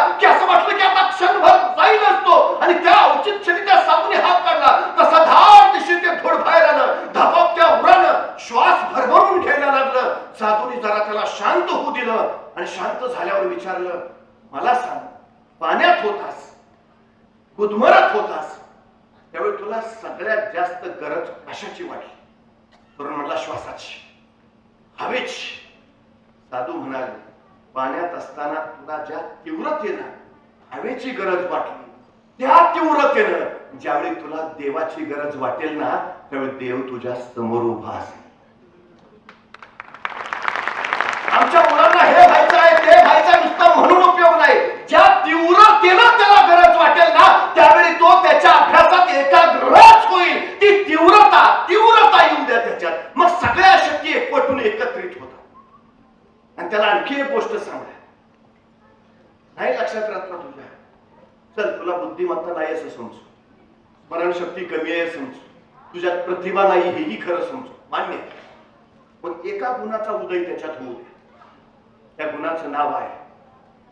विचारलं, मला सांग, पाण्यात होतास, गुदमरत होतास, त्यावेळी तुला सगळ्यात जास्त गरज कशाची वाटली? तरुण म्हटला, श्वासाची, हवेची. साधू म्हणाले, पाण्यात असताना तुला ज्या तीव्रतेनं हवेची गरज वाटली, त्या तीव्रतेनं ज्यावेळी तुला देवाची गरज वाटेल ना, त्यावेळी देव तुझ्या समोर उभा असेल. आमच्या मुलांना हे व्हायचं आहे, ते व्हायचं नुसतं म्हणून उपयोग नाही. ज्या तीव्रतेनं त्याला गरज वाटेल ना, त्यावेळी तो त्याच्या अभ्यासात एकाग्रच होईल. ती तीव्रता येऊ द्या त्याच्यात, मग सगळ्या शक्ती एकवटून एकत्रित होतात. आणि त्याला आणखी एक गोष्ट सांगा, नाही लक्षात राहत ना तुझ्या, चल तुला बुद्धिमत्ता नाही असं समजू, स्मरणशक्ती कमी आहे समजू, तुझ्यात प्रतिभा नाही हेही खरं समजू, मान्य. पण एका गुणाचा उदय त्याच्यात होऊ दे. त्या गुणाचं नाव आहे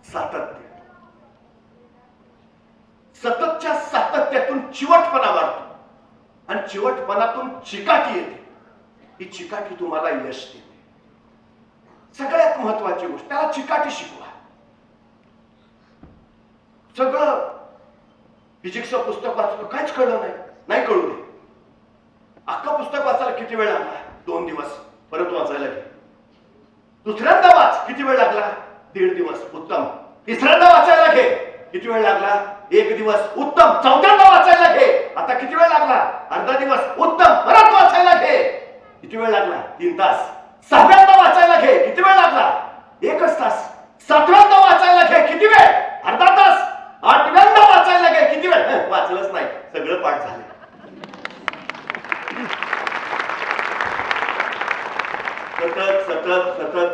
सातत्य. सततच्या सातत्यातून चिवटपणा वाढतो आणि चिवटपणातून चिकाटी येते. ही चिकाटी तुम्हाला यश देते. सगळ्यात महत्वाची गोष्ट, त्याला चिकाटी शिकवा. सगळं फिजिक्सचं पुस्तक वाचलं, काहीच कळलं नाही कळू दे. अख्खं पुस्तक वाचायला किती वेळ लागला? 2 दिवस. परत वाचायला घे. दुसऱ्यांदा वाच, किती वेळ लागला? 1.5 दिवस. उत्तम. तिसऱ्यांदा वाचायला घे, किती वेळ लागला? 1 दिवस. उत्तम. चौथ्यांदा वाचायला घे, आता किती वेळ लागला? अर्धा दिवस. उत्तम. परत वाचायला घे, किती वेळ लागला? 3 तास. 6व्यांदा वाचायला घे, किती वेळ लागला? 1 तास. 7व्यांदा वाचायला घे, किती वेळ? अर्धा तास. 8व्यांदा वाचायला घे, किती वेळ? वाचलंच नाही, सगळं पाठ झालं.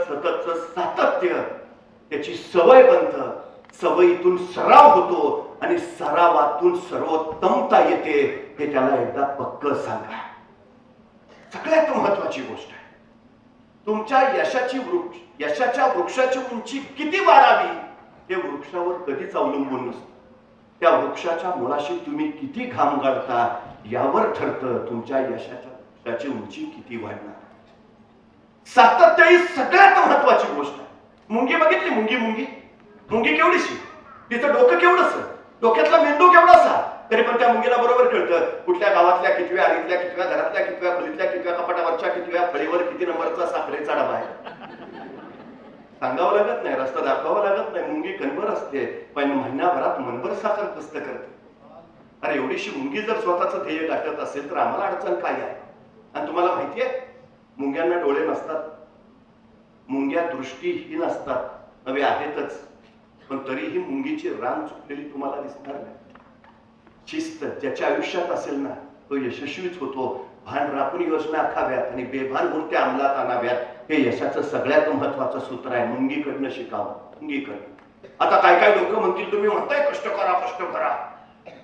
सततच सातत्य, त्याची सवय बनतं. सवयीतून सराव होतो आणि सरावातून सर्वोत्तमता येते. हे त्याला एकदा पक्क सांगा. सगळ्यात महत्वाची गोष्ट आहे, तुमच्या यशाच्या वृक्षाची उंची किती वाढावी हे वृक्षावर कधीच अवलंबून नसतं. त्या वृक्षाच्या मुळाशी तुम्ही किती घाम गाळता यावर ठरतं तुमच्या यशाची उंची किती वाढणार. सातत्य ही सगळ्यात महत्वाची गोष्ट आहे. मुंगी बघितली? मुंगी केवढीशी, तिचं डोकं केवढंसं, डोक्यातला मेंदू केवढासा, तरी पण त्या मुंगीला बरोबर कळतं कुठल्या गावातल्या कितव्या, आळीतल्या कितव्या, घरातल्या कितव्या, खोलीतल्या कितव्या, कपाटावरच्या कितव्या फळीवर किती नंबरचा साखरेचा डबा आहे. सांगावं लागत नाही, रस्ता दाखवावं लागत नाही. मुंगी कणभर असते, पण महिनाभरात मनभर साखर पुस्त करते. अरे एवढीशी मुंगी जर स्वतःचं ध्येय गाठत असेल तर आम्हाला अडचण काय आहे? आणि तुम्हाला माहितीये, मुंग्यांना डोळे नसतात, मुंग्या दृष्टीहीन असतात, नवे आहेतच, पण तरीही मुंगीची रांग चुकलेली तुम्हाला दिसणार नाही. शिस्त ज्याच्या आयुष्यात असेल ना, तो यशस्वीच होतो. भान राखून योजना आखाव्यात आणि बेभान होऊन त्या अंमलात आणाव्यात, हे यशाचं सगळ्यात महत्वाचं सूत्र आहे. मुंगीकडनं शिकावं, मुंगीकडनं. आता काय लोक म्हणतील, तुम्ही म्हणताय कष्ट करा.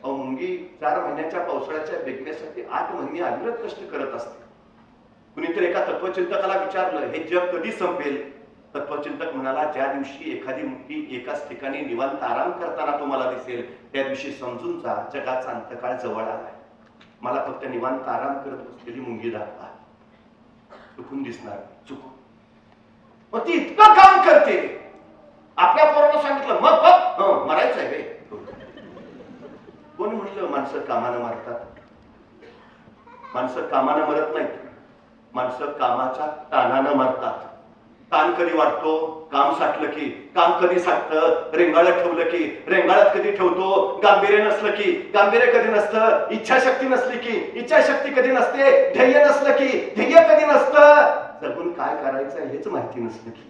मुंगी 4 महिन्याच्या पावसाळ्याच्या बेगण्यासाठी 8 महिने अविरत कष्ट करत असते. कुणीतरी एका तत्वचिंतकाला विचारलं, हे जग कधी संपेल? तत्वचिंतक म्हणाला, ज्या दिवशी एखादी मुंगी एकाच ठिकाणी निवांत आराम करताना तुम्हाला दिसेल, त्या दिवशी समजून जा जगाचा अंतकाळ जवळ आलाय. मला फक्त निवांत आराम करत बसलेली मुंगी दाखवा. चुकून दिसणार, चुकून. मग ती इतकं काम करते. आपल्या पोरानं सांगितलं, मग मरायचंय रे. कोण म्हणलं माणसं कामानं मरतात? माणसं कामानं मरत नाहीत, माणसं कामाच्या ताणानं मरतात. ताण कधी वाटतो? काम साठलं की. काम कधी साठतं? रेंगाळत ठेवलं की. रेंगाळत कधी ठेवतो? गांभीर्य नसलं की. गांभीर्य कधी नसतं? इच्छाशक्ती नसली की. इच्छाशक्ती कधी नसते? ध्येय नसलं की. ध्येय कधी नसतं? जगून काय करायचं हेच माहिती नसलं की.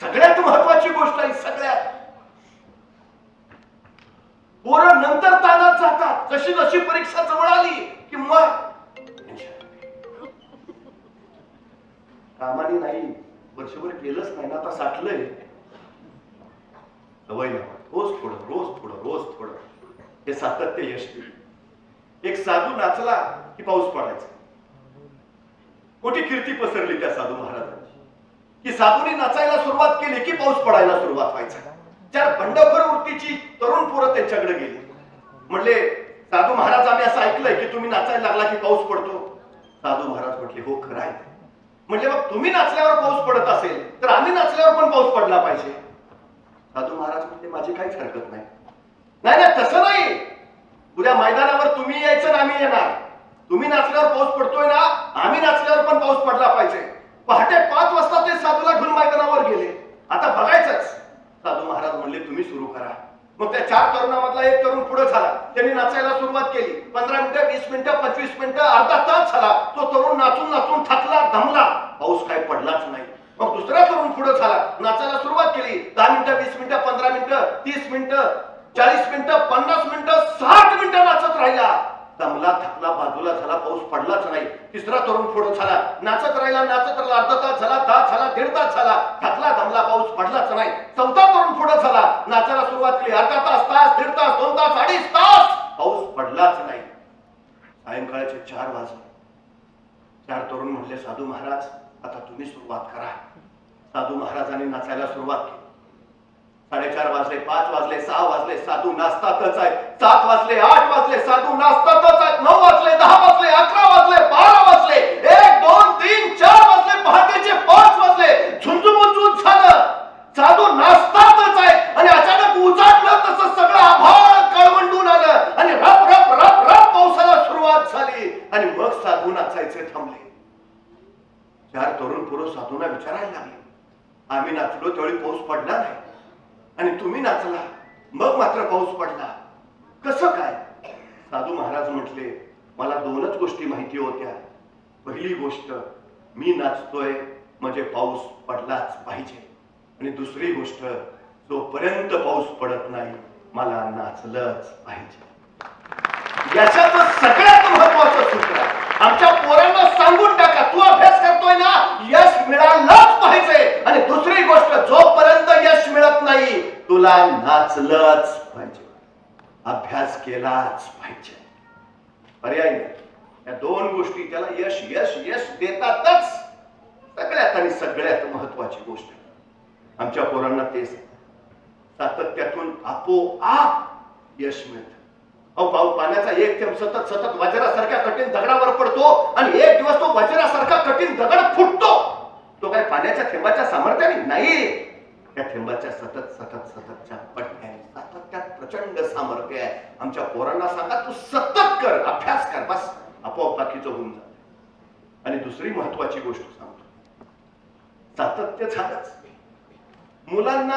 सगळ्यात महत्वाची गोष्ट आहे, सगळ्यात. पोरं नंतर ताणात जातात, जशी जशी परीक्षा जवळ आली की मग कामाने नाही, वर्षभर केलंच नाही ना, आता साठलंय. सवय रोज थोडं. हे सातत्य यश. एक साधू नाचला की पाऊस पडायचा. मोठी कीर्ती पसरली त्या साधू महाराजांची की साधूने नाचायला सुरुवात केली की पाऊस पडायला सुरुवात व्हायचा. 4 बंडखोर वृत्तीची तरुण पोरं त्यांच्याकडे गेली. म्हणले, साधू महाराज, आम्ही असं ऐकलंय की तुम्ही नाचायला लागला की पाऊस पडतो. साधू महाराज म्हटले, हो खरं आहे. म्हणजे मग तुम्ही नाचल्यावर पाऊस पडत असेल तर आम्ही नाचल्यावर पण पाऊस पडला पाहिजे. साधू महाराज म्हणते माझी काहीच हरकत नाही. नाही नाही तसं नाही. उद्या मैदानावर तुम्ही यायचं आणि आम्ही येणार. तुम्ही नाचल्यावर पाऊस पडतोय ना, आम्ही नाचल्यावर पण पाऊस पडला पाहिजे. पहाटे 5 वाजता ते साधूला घेऊन मैदानावर गेले. आता बघायचंच. साधू महाराज म्हणले तुम्ही सुरू करा. मग त्या 4 तरुणामधला एक तरुण पुढे झाला. त्यांनी नाचायला सुरुवात केली. 15 मिनिटं, 20 मिनिटं, 25 मिनिटं, अर्धा तास झाला. तो तरुण नाचून नाचून थकला, दमला. पाऊस काय पडलाच नाही. मग दुसरा तरुण पुढे झाला, नाचायला सुरुवात केली. 10 मिनिटं, 20 मिनिटं, 15 मिनिटं, 30 मिनिटं, 40 मिनिटं, 50 मिनिटं, 60 मिनिटं नाचत राहिला. दमला, थकला, बाजूला झाला, पाऊस पडलाच नाही. तिसरा तरुण पुढे झाला, नाचत राहिला, अर्धा तास झाला, तास झाला, 1.5 तास झाला, थकला, दमला, पाऊस पडलाच नाही. चौथा तरुण पुढे झाला, नाचायला सुरुवात केली. अर्धा तास, 1.5 तास, 2 तास, 2.5 तास, पाऊस पडलाच नाही. सायंकाळचे 4 वाजले. 4 तरुण म्हणले साधू महाराज आता तुम्ही सुरुवात करा. साधू महाराजांनी नाचायला सुरुवात केली. 4:30 वाजले, 5 वाजले, 6 वाजले, साधू नाचतातच आहेत. 7 वाजले, 8 वाजले, साधू नाचतातच आहेत. 9 वाजले, 10 वाजले, 11 वाजले, 12 वाजले, 1, 2, 3, 4 वाजले, पहाटेचे 5 वाजले. झुंजूमुंजून झालं. साधू नाचतातच आहेत आणि अचानक उजाडलं तसं सगळं आभाळ कळवंडून आलं आणि रप रप रप रप पावसाला सुरुवात झाली आणि मग साधू नाचायचे थांबले. 4 तरुण पुरुष साधूंना विचारायला लागले, आम्ही नाचलो त्यावेळी पाऊस पडला नाही आणि तुम्ही नाचला मग मात्र पाऊस पडला, कसं काय? साधू महाराज म्हटले, मला 2च गोष्टी माहिती होत्या. पहिली गोष्ट, मी नाचतोय म्हणजे पाऊस पडलाच पाहिजे. आणि दुसरी गोष्ट, जोपर्यंत पाऊस पडत नाही मला नाचलंच पाहिजे. याच्यात सगळ्यात महत्वाचं सूत्र आहे. आमच्या पोरांना सांगून टाका, तू अभ्यास करतोय ना, यश मिळालंच पाहिजे. आणि दुसरी गोष्ट, जोपर्यंत यश मिळत नाही तुला नाचलंच पाहिजे, अभ्यास केलाच पाहिजे. पर्याय नाही. या 2 गोष्टी त्याला यश यश यश देतातच. सगळ्यात आणि सगळ्यात महत्वाची गोष्ट आमच्या पोरांना तेच, सातत्यातून आपोआप यश मिळतं. पाण्याचा एक थेंब सतत सतत वज्रासारख्या कठीण दगडावर पडतो आणि एक दिवस तो वज्रासारखा कठीण दगड फुटतो. तो काय पाण्याच्या थेंबाच्या सामर्थ्याने नाही, त्या थेंबाच्या सतत सतत सततच्या पटण्याने. सातत्यात प्रचंड सामर्थ्य आहे. आमच्या पोरांना सांगा, तू सतत कर, अभ्यास कर, बस आपोआप बाकीचं होऊन जात. आणि दुसरी महत्वाची गोष्ट सांगतो, सातत्य झालंच. मुलांना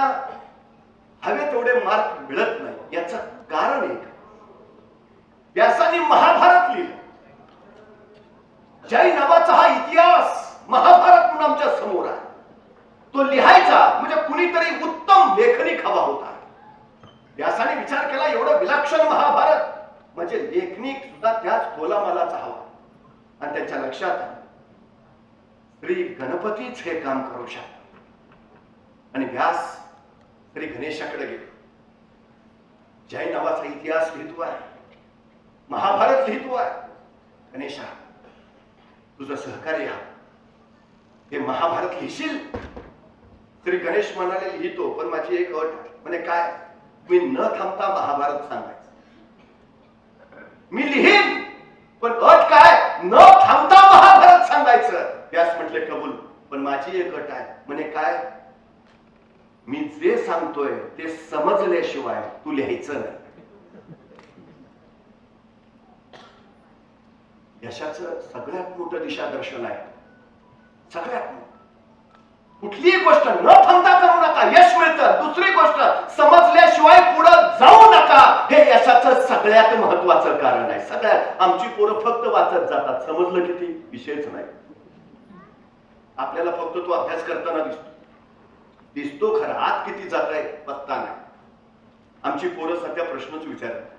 हवे तेवढे मार्क मिळत नाही, याचं कारण एक, व्यासाने महाभारत लिहिलं. जय नावाचा हा इतिहास महाभारत म्हणून आमच्या समोर आहे. तो लिहायचा म्हणजे कुणीतरी उत्तम लेखनिक हवा होता. व्यासाने विचार केला, एवढं विलक्षण महाभारत म्हणजे लेखनिक सुद्धा त्याच कोलामालाचा हवा. आणि त्यांच्या लक्षात श्री गणपतीच हे काम करू शकतात. आणि व्यास श्री गणेशाकडे गेले. जय नावाचा इतिहास लिहितो आहे, महाभारत लिहितो आहे. गणेशा, तुझं सहकार्य, हे महाभारत लिहिशील? श्री गणेश म्हणाले, लिहितो, पण माझी एक अट आहे. म्हणे काय? मी न थांबता महाभारत सांगायचं. मी लिहीन, पण अट काय? न थांबता महाभारत सांगायचं. व्यास म्हटले, कबूल, पण माझी एक अट आहे. म्हणे काय? मी जे सांगतोय ते समजल्याशिवाय तू लिहायचं नाही. यशाचं सगळ्यात मोठं दिशादर्शन आहे. सगळ्यात मोठं. कुठलीही गोष्ट न थांबता करू नका, यश मिळतं. दुसरी गोष्ट, समजल्याशिवाय पुढे जाऊ नका. हे यशाचं सगळ्यात महत्वाचं कारण आहे. सगळ्यात. आमची पोरं फक्त वाचत जातात, समजलं किती विषयच नाही. आपल्याला फक्त तो अभ्यास करताना दिसतो खरा, आत किती जात आहे पत्ता नाही. आमची पोरं सध्या प्रश्नच विचारतात.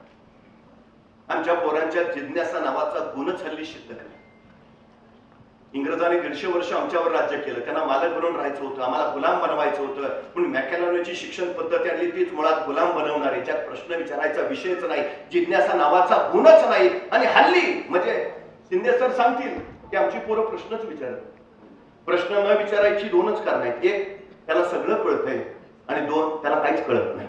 आमच्या पोरांच्या जिज्ञासा नावाचा गुणच हल्ली शिल्लक नाही. इंग्रजांनी 150 वर्ष आमच्यावर राज्य केलं. त्यांना मालक बनवून राहायचं होतं, आम्हाला गुलाम बनवायचं होतं. म्हणून मॅकॅलॉनीची शिक्षण पद्धती आणली, तीच मुळात गुलाम बनवणारी, ज्यात प्रश्न विचारायचा विषयच नाही, जिज्ञासा नावाचा गुणच नाही. आणि हल्ली म्हणजे शिंदे सर सांगतील की आमची पोरं प्रश्नच विचारत. प्रश्न न विचारायची 2च कारण आहेत. एक, त्याला सगळं कळतंय, आणि 2, त्याला काहीच कळत नाही.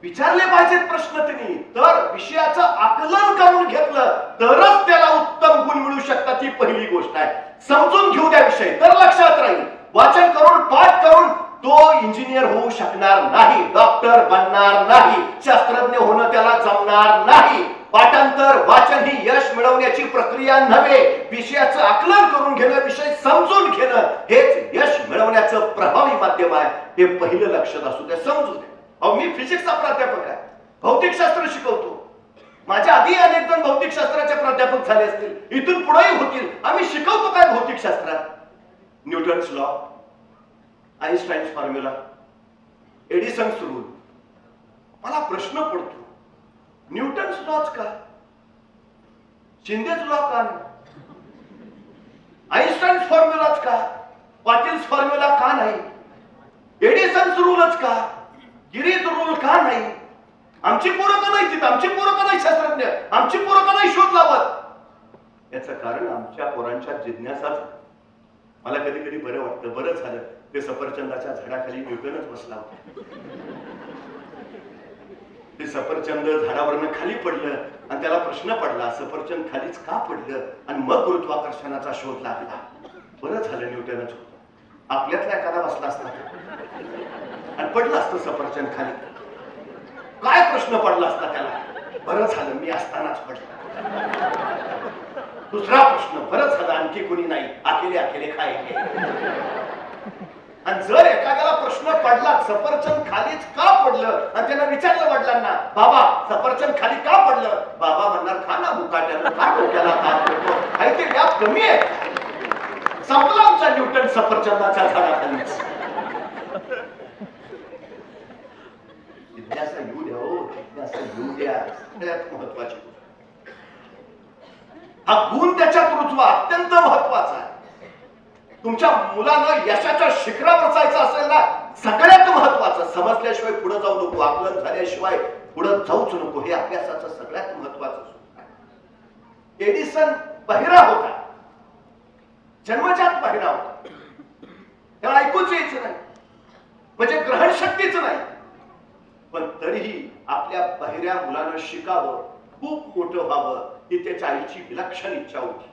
विचारले पाहिजेत प्रश्न त्यांनी, तर विषयाचं आकलन करून घेतलं तरच त्याला उत्तम गुण मिळू शकतात. ही पहिली गोष्ट आहे. समजून घेऊ द्या विषय, तर लक्षात राहील. वाचन करून पाठ करून तो इंजिनियर होऊ शकणार नाही, डॉक्टर बनणार नाही, शास्त्रज्ञ होणं त्याला जमणार नाही. पाठांतर वाचन ही यश मिळवण्याची प्रक्रिया नव्हे, विषयाचं आकलन करून घेणं, विषय समजून घेणं हेच यश मिळवण्याचं प्रभावी माध्यम आहे. हे पहिलं लक्षात असू द्या, समजू द्या. अहो, मी फिजिक्सचा प्राध्यापक आहे, भौतिकशास्त्र शिकवतो. माझ्या आधी अनेक जण भौतिकशास्त्राचे प्राध्यापक झाले असतील, इथून पुढेही होतील. आम्ही शिकवतो काय भौतिकशास्त्रात? Newton's law, Einstein's formula, Edison's rule. मला प्रश्न पडतो, न्यूटन्स लॉच का, शिंदेच लॉ का नाही, आईन्स्टाईन्स फॉर्म्युलाच का, पाटील्स फॉर्म्युला का नाही, एडिसन्स रूलच का, गिरीज रूल का नाही? आमची पोरं का नाही तिथं, आमची पोरं का नाही शास्त्रज्ञ, आमची पोरं का नाही शोध लावत? याचं कारण आमच्या पोरांच्या जिज्ञासाच. मला कधी कधी बरं वाटतं, बरं झालं ते सफरचंदाच्या झाडाखाली न्यूटनच बसला होता. ते सफरचंद झाडावरनं खाली पडलं आणि त्याला प्रश्न पडला, सफरचंद खालीच का पडलं? आणि मग गुरुत्वाकर्षणाचा शोध लागला. बरं झालं न्यूटनच होतं. आपल्यातला एखादा बसला असता आणि पडलं असतं सफरचंद खाली, काय प्रश्न पडला असता त्याला? बरं झालं मी असतानाच पडलं. दुसरा प्रश्न, बरं झालं आणखी कुणी नाही, अकेले अकेले खायले. आणि जर एखाद्याला प्रश्न पडला सफरचंद खालीच का पडलं आणि त्यानं विचारलं वडिलांना, बाबा सफरचंद खाली का पडलं? बाबा म्हणणार, खा ना मुकाट्यानं, का डोक्याला ताप होतो, काही ते व्याप कमी आहे. संपला आमचा न्यूटन सफरचंदाच्या झाडाखालीच. जिज्ञासा येऊ द्या हो, जिज्ञासा येऊ द्या. सगळ्यात महत्वाची हा गुण त्याच्यात रुजवा, अत्यंत महत्वाचा आहे. तुमच्या मुलानं यशाच्या शिखरावर जायचं असेल ना, सगळ्यात महत्वाचं, समजल्याशिवाय पुढे जाऊ नको, आकलन झाल्याशिवाय पुढे जाऊच नको, हे अभ्यासाचं सगळ्यात महत्वाचं सूत्र आहे. एडिसन बहिरा होता, जन्मजात बहिरा होता, त्याला ऐकूच यायचं नाही, म्हणजे ग्रहण शक्तीच नाही. पण तरीही आपल्या बहिऱ्या मुलानं शिकावं, खूप मोठं व्हावं, ही त्याच्या आईची विलक्षण इच्छा होती.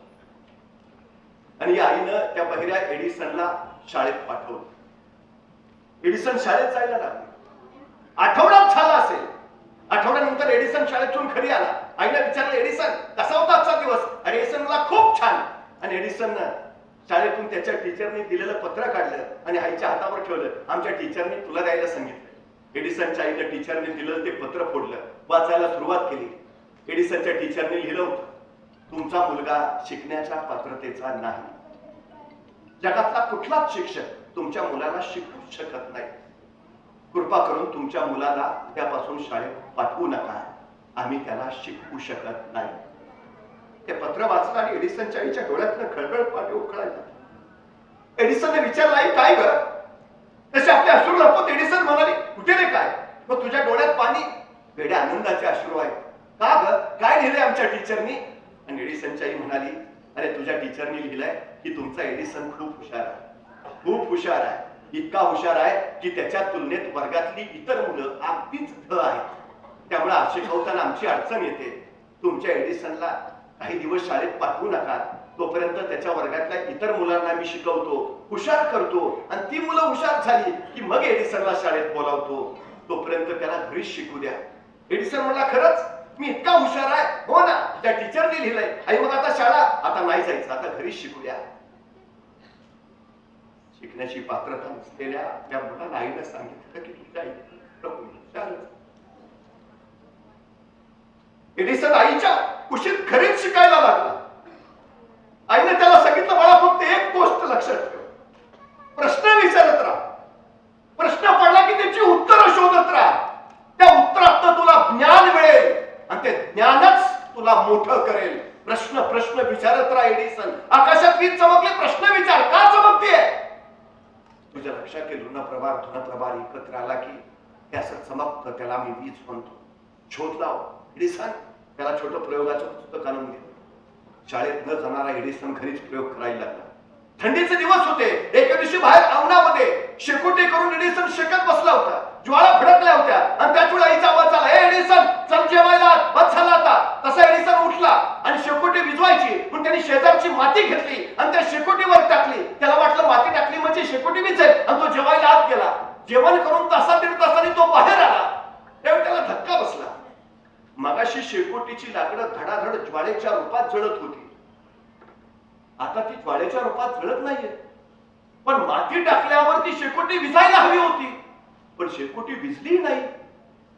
आणि या आईनं त्या बहिऱ्या एडिसनला शाळेत पाठवलं. एडिसन शाळेत जायला लागला. आठवडाच झाला असेल. आठवड्यानंतर एडिसन शाळेतून घरी आला. आईनं विचारलं, एडिसन कसा होता आजचा दिवस? आणि एडिसन मला खूप छान. आणि एडिसननं शाळेतून त्याच्या टीचरने दिलेलं पत्र काढलं आणि आईच्या हातावर ठेवलं. आमच्या टीचरने तुला द्यायला सांगितलं. एडिसनच्या आईनं टीचरने दिलेलं ते पत्र फोडलं, वाचायला सुरुवात केली. एडिसनच्या टीचरने लिहिलं होतं, तुमचा मुलगा शिकण्याच्या पात्रतेचा नाही. जगातला कुठलाच शिक्षक तुमच्या मुलाला शिकवू शकत नाही. कृपा करून तुमच्या मुलाला त्यापासून शाळेत पाठवू नका, आम्ही त्याला शिकवू शकत नाही. ते पत्र वाचलं आणि एडिसनच्या आईच्या डोळ्यातनं खळबळ पाणी उकळायला. एडिसनने विचारलं, आई काय ग? तसे आपले अश्रू लपवत एडिसन म्हणाली, कुठे रे काय? मग तुझ्या डोळ्यात पाणी? वेड्या आनंदाचे अश्रू आहेत. का ग, काय लिहिलंय आमच्या टीचरनी? आणि एडिसनची आई म्हणाली, अरे तुझ्या टीचरनी लिहिलंय की तुमचा एडिसन खूप हुशार आहे, खूप हुशार आहे, इतका हुशार आहे की त्याच्या तुलनेत वर्गातली इतर मुलं अगदीच ध आहेत. त्यामुळे शिकवताना आमची अडचण येते. तुमच्या एडिसनला काही दिवस शाळेत पाठवू नका, तोपर्यंत त्याच्या वर्गातल्या इतर मुलांना मी शिकवतो, हुशार करतो, आणि ती मुलं हुशार झाली की मग एडिसनला शाळेत बोलावतो. तोपर्यंत त्याला घरीच शिकू द्या. एडिसन म्हणला, खरंच मी इतका हुशार आहे? हो ना, त्या टीचरने लिहिलंय. आई मग आता शाळा? आता नाही जायचं, आता घरीच शिकूया. शिकण्याची पात्रता नसलेल्या त्या मुलाला आईनं सांगितलं की तुझ्या आई हुशारच. एडिसन आईच्या कुशीत घरीच शिकायला लागला. आईने त्याला सांगितलं, बाळा फक्त एक गोष्ट लक्षात ठेव, प्रश्न विचारत राहा, प्रश्न पडला की त्याची उत्तरं शोधत राहा. त्या उत्तरात तुला ज्ञान मिळेल आणि ते ज्ञानच तुला मोठं करेल. प्रश्न प्रश्न विचारत राहा. एडिसन, आकाशात वीज चमकले, प्रश्न विचार, का चमकते? तुझ्या लक्षात येईल, ऋणप्रभार एकत्र आला की हे असं चमकतं, त्याला मी वीज म्हणतो. शोध लाव. एडिसन त्याला छोटं प्रयोगाचं पुस्तक आणून दिलं. शाळेत न जाणारा एडिसन घरीच प्रयोग करायला लागला. थंडीचे दिवस होते. एके दिवशी बाहेर अंगणामध्ये शेकोटे करून एडिसन शेकत बसला होता. ज्वाळा भडकल्या होत्या आणि त्याच वेळी आईचा आवाज माती घेतली आणि त्या शेकोटीवर टाकली. त्याला वाटलं माती टाकली म्हणजे शेकोटी विझेल आणि तो जेवायला आत गेला. जेवण करून तासा दीड तासाने तो बाहेर आला. त्यावेळी त्याला धक्का बसला. मगाशी शेकोटीची लाकडं धडाधड ज्वाळेच्या रूपात जळत होती, आता ती ज्वाळेच्या रूपात जळत नाहीये. पण माती टाकल्यावर ती शेकोटी विझायला हवी होती, पण शेकोटी विझली नाही.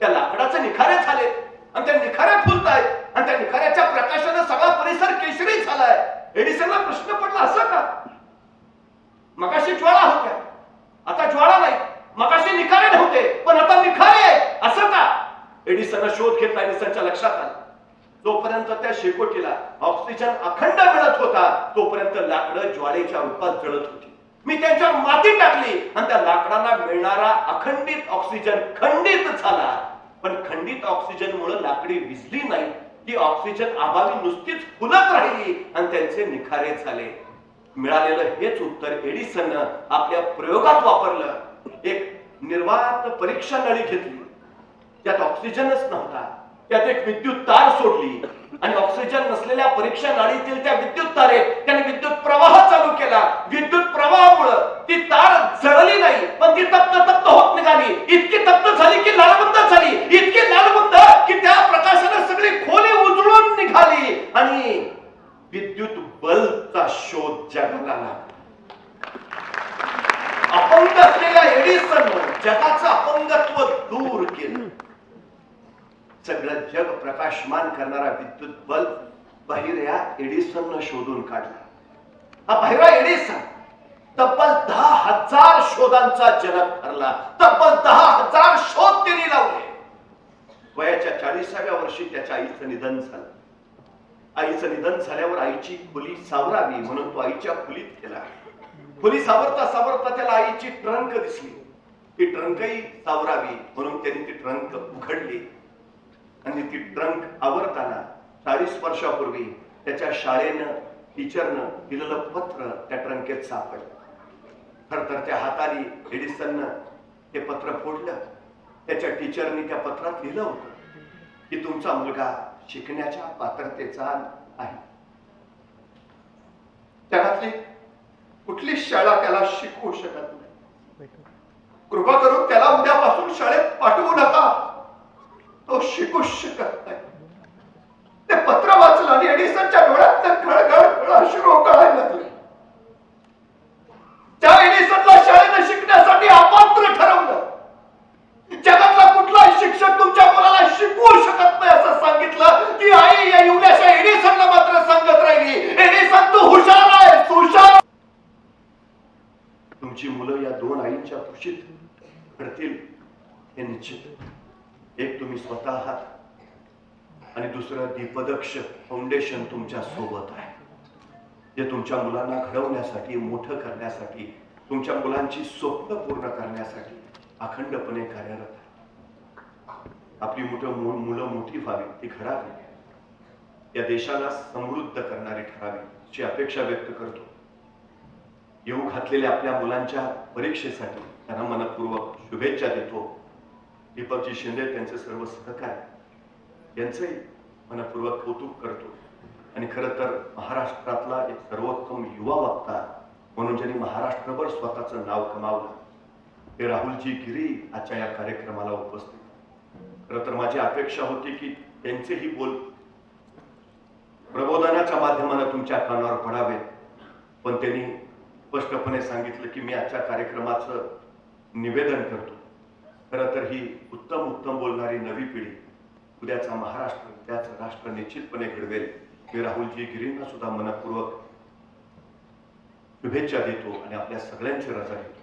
त्या लाकडाचे निखारे झाले आणि त्या निखाऱ्या फुलतायत आणि त्या निखाऱ्याच्या प्रकाशाने सगळा परिसर केशरी झालाय. एडिसनला प्रश्न पडला, असं का? मगाशी ज्वाळा होत्या, आता ज्वाळा नाही. मगाशी निखारे नव्हते, पण आता निखारे आहेत, असं का? एडिसनने शोध घेतला. एडिसनच्या लक्षात आलं, जोपर्यंत त्या शेकोटीला ऑक्सिजन अखंड मिळत होता तोपर्यंत लाकडं ज्वाळेच्या रूपात जळत होती. मी त्यांच्यावर माती टाकली आणि त्या लाकडांना मिळणारा अखंडित ऑक्सिजन खंडित झाला. पण खंडित ऑक्सिजन मुळे लाकडी विझली नाही, ती ऑक्सिजन अभावी नुसतीच फुलत राहिली आणि त्यांचे निखारे झाले. मिळालेलं हेच उत्तर एडिसननं आपल्या प्रयोगात वापरलं. एक निर्वात परीक्षा नळी घेतली, त्यात ऑक्सिजनच नव्हता. त्यात एक विद्युत तार सोडली आणि ऑक्सिजन नसलेल्या परीक्षा नाळीतील त्या विद्युत तारेत त्याने विद्युत प्रवाह चालू केला. विद्युत प्रवाहामुळे ती तार जळली नाही, पण ती तप्त तप्त होत निघाली. इतकी तप्त झाली की लालबुंद झाली, इतकी लालबुंद की त्या प्रकाशाने सगळी खोली उजळून निघाली आणि विद्युत बल्बचा शोध जगाला लागला. अपंग असलेल्या एडिसनने जगाचं अपंगत्व दूर केलं. सगळं जग प्रकाशमान करणारा विद्युत बल्ब बहिऱ्या एडिसननं शोधून काढला. हा बहिरा एडिसन तब्बल 10,000 शोधांचा जनक ठरला. तब्बल 10,000 शोध त्यांनी लावले. वयाच्या 40व्या वर्षी त्याच्या आईचं निधन झालं. आईचं निधन झाल्यावर आईची खोली सावरावी म्हणून तो आईच्या खोलीत गेला. खोली सावरता सावरता त्याला आईची ट्रंक दिसली. ती ट्रंकही सावरावी म्हणून त्यांनी ती ट्रंक उघडली आणि ती ट्रंक आवरताना 40 वर्षापूर्वी त्याच्या शाळेनं टीचरनं दिलेलं पत्र त्या ट्रंकेत सापडलं. खरतर त्या हाताने एडिसननं ते पत्र फोडलं. त्याच्या टीचरनी त्या पत्रात लिहिलं होतं की तुमचा मुलगा शिकण्याच्या पात्रतेचा आहे. जगातली कुठली शाळा त्याला शिकवू शकत नाही. कृपा करून त्याला उद्यापासून शाळेत पाठवू नका, तो शिकू शकत नाही. ते पत्र वाचलं आणि एडिसनच्या डोळ्यात खळखळ अश्रू गळायला लागले. त्या एडिसनला शाळेत शिकण्यासाठी अपात्र ठरवलं. जगातला कुठलाही शिक्षक तुमच्या मुलाला शिकवू शकत नाही असं सांगितलं की आई या एवढ्याशा एडिसनला मात्र सांगत राहिली, एडिसन तू हुशार आहेस, तू हुशार. तुमची मुलं या दोन आईंच्या कुशीत घडतील हे निश्चित. एक तुम्ही स्वतः आहात आणि दुसरं दीपदक्ष फाउंडेशन तुमच्या सोबत आहे, जे तुमच्या मुलांना घडवण्यासाठी, मोठं करण्यासाठी, तुमच्या मुलांची स्वप्न पूर्ण करण्यासाठी अखंडपणे कार्यरत आहे. आपली मुलं मोठी व्हावी, ती घडावी, या देशाला समृद्ध करणारी ठरावी अशी अपेक्षा व्यक्त करतो. येऊ घातलेल्या आपल्या मुलांच्या परीक्षेसाठी त्यांना मनपूर्वक शुभेच्छा देतो. दीपकजी शिंदे त्यांचे सर्व सहकारी यांचंही मनपूर्वक कौतुक करतो. आणि खरं तर महाराष्ट्रातला एक सर्वोत्तम युवा वक्ता म्हणून ज्यांनी महाराष्ट्रभर स्वतःचं नाव कमावलं ते राहुलजी गिरी आजच्या या कार्यक्रमाला उपस्थित. खरं तर माझी अपेक्षा होती की त्यांचेही बोल प्रबोधनाच्या माध्यमाने तुमच्या कानावर पडावेत, पण त्यांनी स्पष्टपणे सांगितलं की मी आजच्या कार्यक्रमाचं निवेदन करतो. खरं तर ही उत्तम बोलणारी नवी पिढी उद्याचा महाराष्ट्र, उद्याचं राष्ट्र निश्चितपणे घडवेल. मी राहुलजी गिरींना सुद्धा मनपूर्वक शुभेच्छा देतो आणि आपल्या सगळ्यांची रजा घेतो.